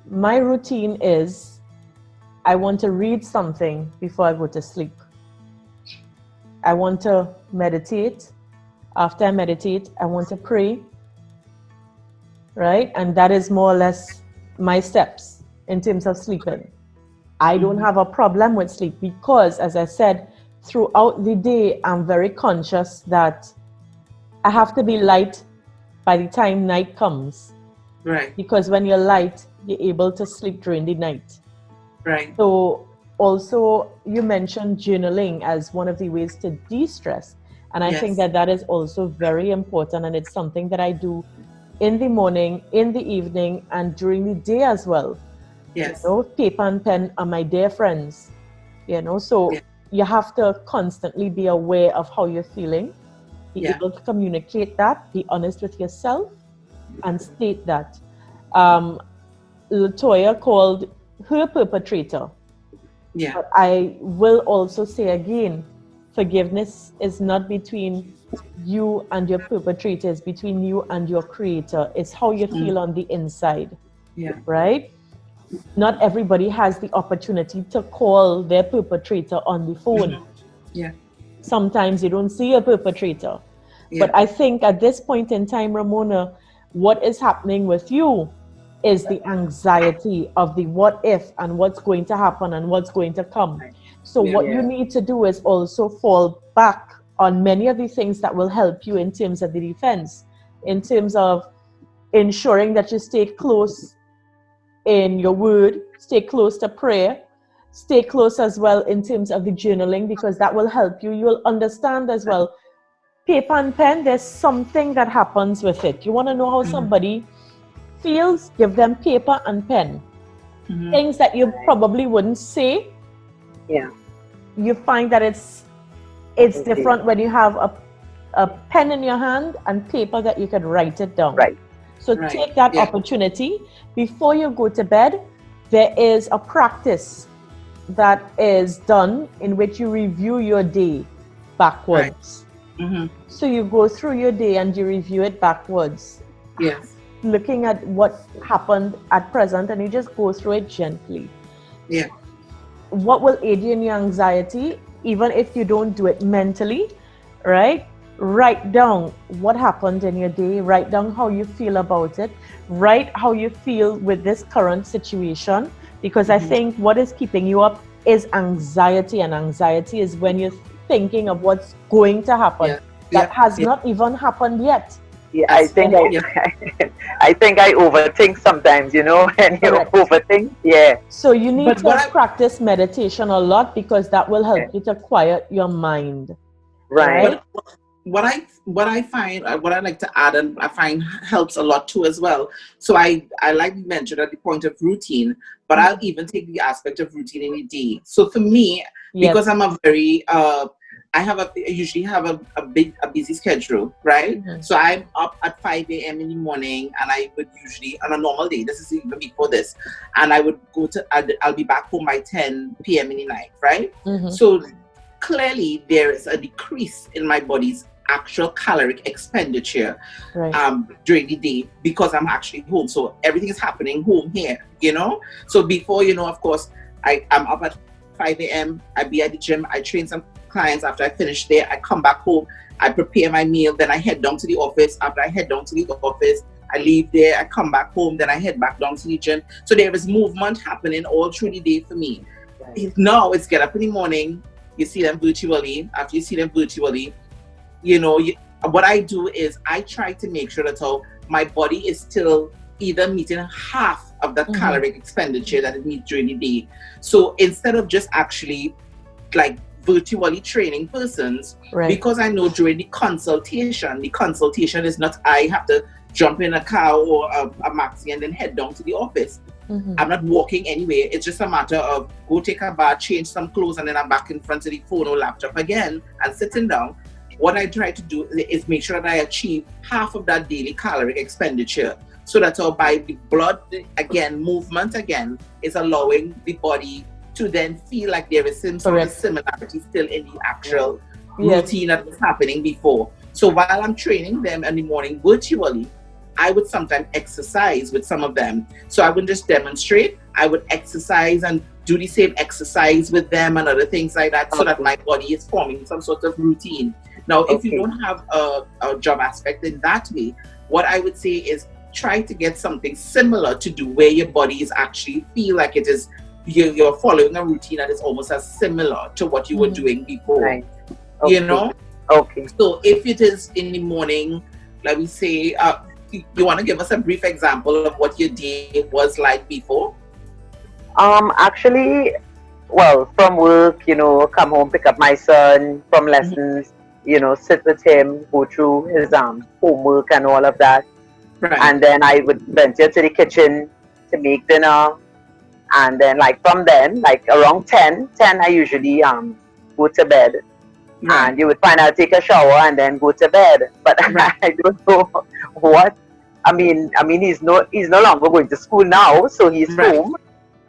my routine is I want to read something before I go to sleep. I want to meditate. After I meditate, I want to pray. Right? And that is more or less my steps in terms of sleeping. I don't have a problem with sleep because, as I said, throughout the day, I'm very conscious that I have to be light by the time night comes. Right. Because when you're light, you're able to sleep during the night. Right. So also you mentioned journaling as one of the ways to de-stress. And I think Yes. that is also very important. And it's something that I do in the morning, in the evening, and during the day as well. Yes. You know, paper and pen are my dear friends. You know, so Yeah. you have to constantly be aware of how you're feeling, be Yeah. able to communicate that, be honest with yourself, and state that. Latoya called her perpetrator. Yeah. But I will also say again, forgiveness is not between you and your perpetrator, it's between you and your creator. It's how you feel on the inside, Yeah. right? Not everybody has the opportunity to call their perpetrator on the phone. Yeah. Sometimes you don't see a perpetrator. Yeah. But I think at this point in time, Ramona, what is happening with you is the anxiety of the what if and what's going to happen and what's going to come. So Yeah. what you need to do is also fall back on many of the things that will help you in terms of the defense, in terms of ensuring that you stay close in your word, stay close to prayer, stay close as well in terms of the journaling, because that will help you. You'll understand as well. Paper and pen, there's something that happens with it. You want to know how somebody feels? Give them paper and pen. Things that you probably wouldn't say. Yeah. You find that it's different when you have a pen in your hand and paper that you can write it down. Right. So take that opportunity. Before you go to bed, there is a practice that is done in which you review your day backwards. So you go through your day and you review it backwards. Yes. Looking at what happened at present, and you just go through it gently. Yeah. What will aid you in your anxiety, even if you don't do it mentally, right? Write down what happened in your day, write down how you feel about it, write how you feel with this current situation, because I think what is keeping you up is anxiety, and anxiety is when you're thinking of what's going to happen that has not even happened yet. Yeah, I think I overthink sometimes, you know, and you overthink. Yeah. So you need to practice meditation a lot, because that will help you to quiet your mind. Right. But what I find, what I like to add, and I find helps a lot too as well. So I like you mentioned at the point of routine, but I'll even take the aspect of routine in the day. So for me, because I'm a very I usually have a busy schedule, right? So I'm up at 5 a.m. in the morning, and I would usually, on a normal day, this is even before this, and I would I'll be back home by 10 p.m. in the night, right? So clearly there is a decrease in my body's actual caloric expenditure during the day, because I'm actually home. So everything is happening home here, you know? So before, you know, of course, I'm up at 5 a.m. I be at the gym, I train some clients. After I finish there, I come back home, I prepare my meal, then I head down to the office. After I head down to the office, I leave there, I come back home, then I head back down to the gym. So there is movement happening all through the day for me. Now it's get up in the morning, you see them virtually. After you see them virtually, you know, what I do is I try to make sure that my body is still either meeting half of the caloric expenditure that it needs during the day. So instead of just actually like virtually training persons, because I know during the consultation is not, I have to jump in a car or a maxi and then head down to the office. I'm not walking anywhere. It's just a matter of go take a bath, change some clothes, and then I'm back in front of the phone or laptop again and sitting down. What I try to do is make sure that I achieve half of that daily caloric expenditure, so that by the blood again, movement again, is allowing the body to then feel like there is some sort of similarity still in the actual routine that was happening before. So while I'm training them in the morning virtually, I would sometimes exercise with some of them. So I wouldn't just demonstrate, I would exercise and do the same exercise with them and other things like that, so that my body is forming some sort of routine. Now, if you don't have a job aspect in that way, what I would say is try to get something similar to do where your body is actually feel like it is, you're following a routine that is almost as similar to what you were doing before. You know? So if it is in the morning, let me say, you want to give us a brief example of what your day was like before? Actually, well, from work, come home, pick up my son from lessons, sit with him, go through his homework and all of that. Right. And then I would venture to the kitchen to make dinner. And then from then, around 10, I usually go to bed. Right. And you would find out, take a shower and then go to bed. But Right. I don't know what. I mean, he's no longer going to school now, so he's Right. home.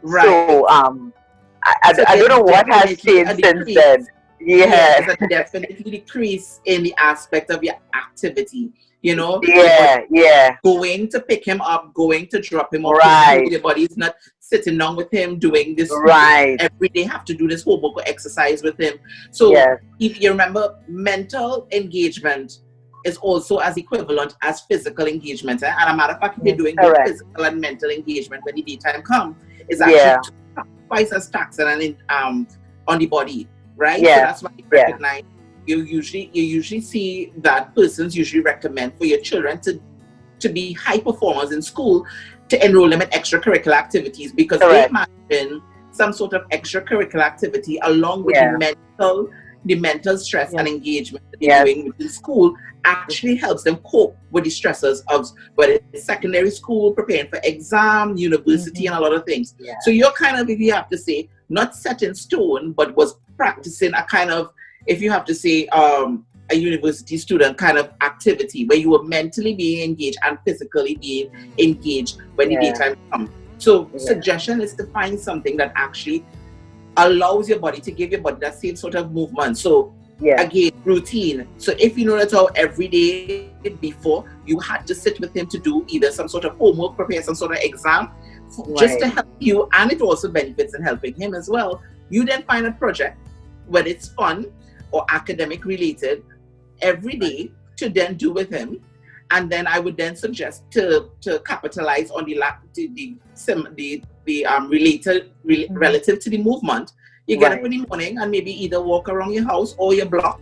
Right. So I don't know what has changed since then. Yeah. There's a definitely decrease in the aspect of your activity. Yeah. Going to pick him up, going to drop him off. Right. Your body's not sitting down with him doing this. Right. Every day have to do this homework or exercise with him. So Yes. if you remember, mental engagement is also as equivalent as physical engagement. And as a matter of fact, if you're doing both Correct. physical and mental engagement when the daytime comes, it's actually twice as taxing on the body, right? Yeah. So that's why you recognize. You usually see that persons usually recommend for your children to be high performers in school, to enroll them in extracurricular activities, because they imagine some sort of extracurricular activity along with the mental stress and engagement that they're doing within school actually helps them cope with the stresses of whether it's secondary school, preparing for exam, university, and a lot of things. Yeah. So you're kind of, if you have to say, not set in stone, but was practicing a kind of, if you have to say, a university student kind of activity where you were mentally being engaged and physically being engaged when the daytime comes. So suggestion is to find something that actually allows your body to give your body that same sort of movement. So again, routine. So if you know that every day before you had to sit with him to do either some sort of homework, prepare some sort of exam, just to help you, and it also benefits in helping him as well. You then find a project, whether it's fun or academic related, every day to then do with him. And then I would then suggest to capitalize on relative to the movement. You get up in the morning and maybe either walk around your house or your block,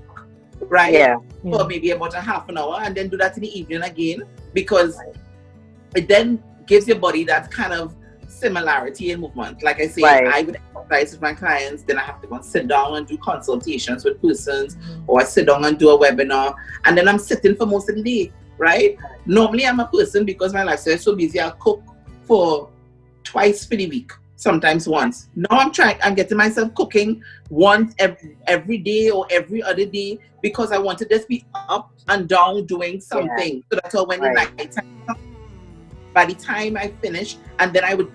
right? Yeah. For maybe about a half an hour, and then do that in the evening again, because it then gives your body that kind of similarity in movement. Like I say, I would exercise with my clients, then I have to go and sit down and do consultations with persons, or I sit down and do a webinar, and then I'm sitting for most of the day, right? Normally I'm a person, because my lifestyle is so busy, I'll cook for twice for the week, sometimes once. Now I'm getting myself cooking once every day or every other day, because I want to just be up and down doing something. So that's all when the night time comes. By the time I finish, and then I would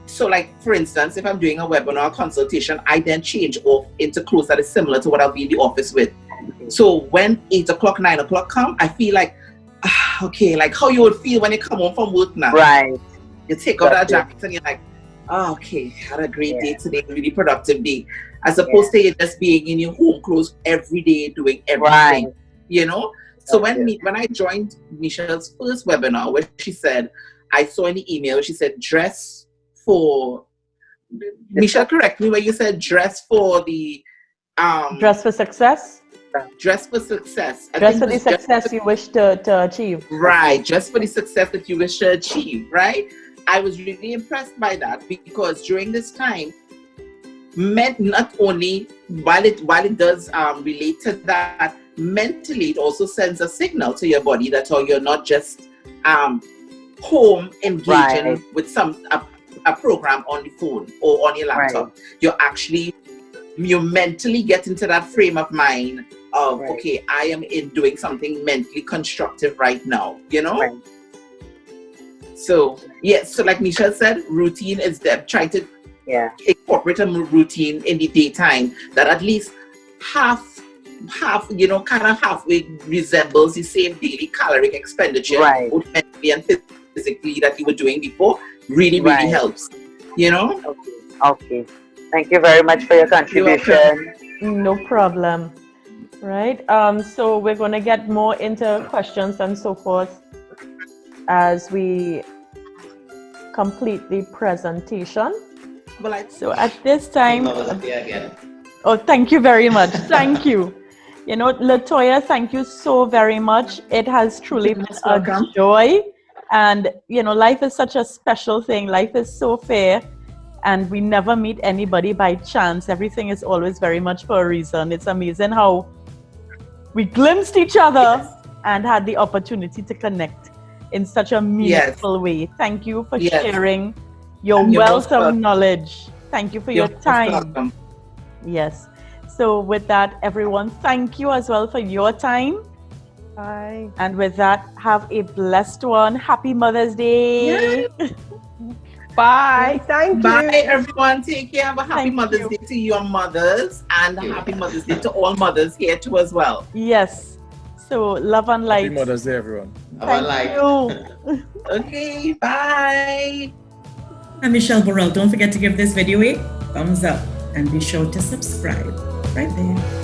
so like for instance, if I'm doing a webinar consultation, I then change off into clothes that is similar to what I'll be in the office with. So when 8 o'clock, 9 o'clock come, I feel like, okay, like how you would feel when you come home from work now. Right. You take out that jacket and you're like, okay, had a great day today, really productive day. As opposed to you just being in your home clothes every day, doing everything, So when I joined Michelle's first webinar, where she said, I saw in the email, she said, dress for, Michelle, correct me, where you said dress for the... dress for success? Dress for success. Dress for the success you wish to achieve. Right, just for the success that you wish to achieve, right? I was really impressed by that, because during this time, not only, while it does relate to that, mentally it also sends a signal to your body that you're not just home engaging with a program on the phone or on your laptop. You mentally get into that frame of mind of okay, I am doing something mentally constructive right now, So so like Michelle said, routine is trying to incorporate a routine in the daytime that at least half, kind of halfway resembles the same daily caloric expenditure, both mentally and physically, that you were doing before. Really helps, Okay. Thank you very much for your contribution. No problem. Right. So we're going to get more into questions and so forth as we complete the presentation. So at this time, oh, thank you very much. Thank you. You know, Latoya, thank you so very much. It has truly been most a welcome. joy. And, you know, life is such a special thing. Life is so fair. And we never meet anybody by chance. Everything is always very much for a reason. It's amazing how we glimpsed each other and had the opportunity to connect in such a meaningful way. Thank you for sharing your wealth of knowledge. Thank you for your time. Yes. So with that, everyone, thank you as well for your time. Bye. And with that, have a blessed one. Happy Mother's Day. Bye. Thank you. Bye, everyone. Take care. Have a happy Mother's Day to your mothers, and a happy Mother's Day to all mothers here too as well. Yes. So love and light. Happy Mother's Day, everyone. Thank you. Okay, bye. I'm Michelle Borel. Don't forget to give this video a thumbs up and be sure to subscribe right there.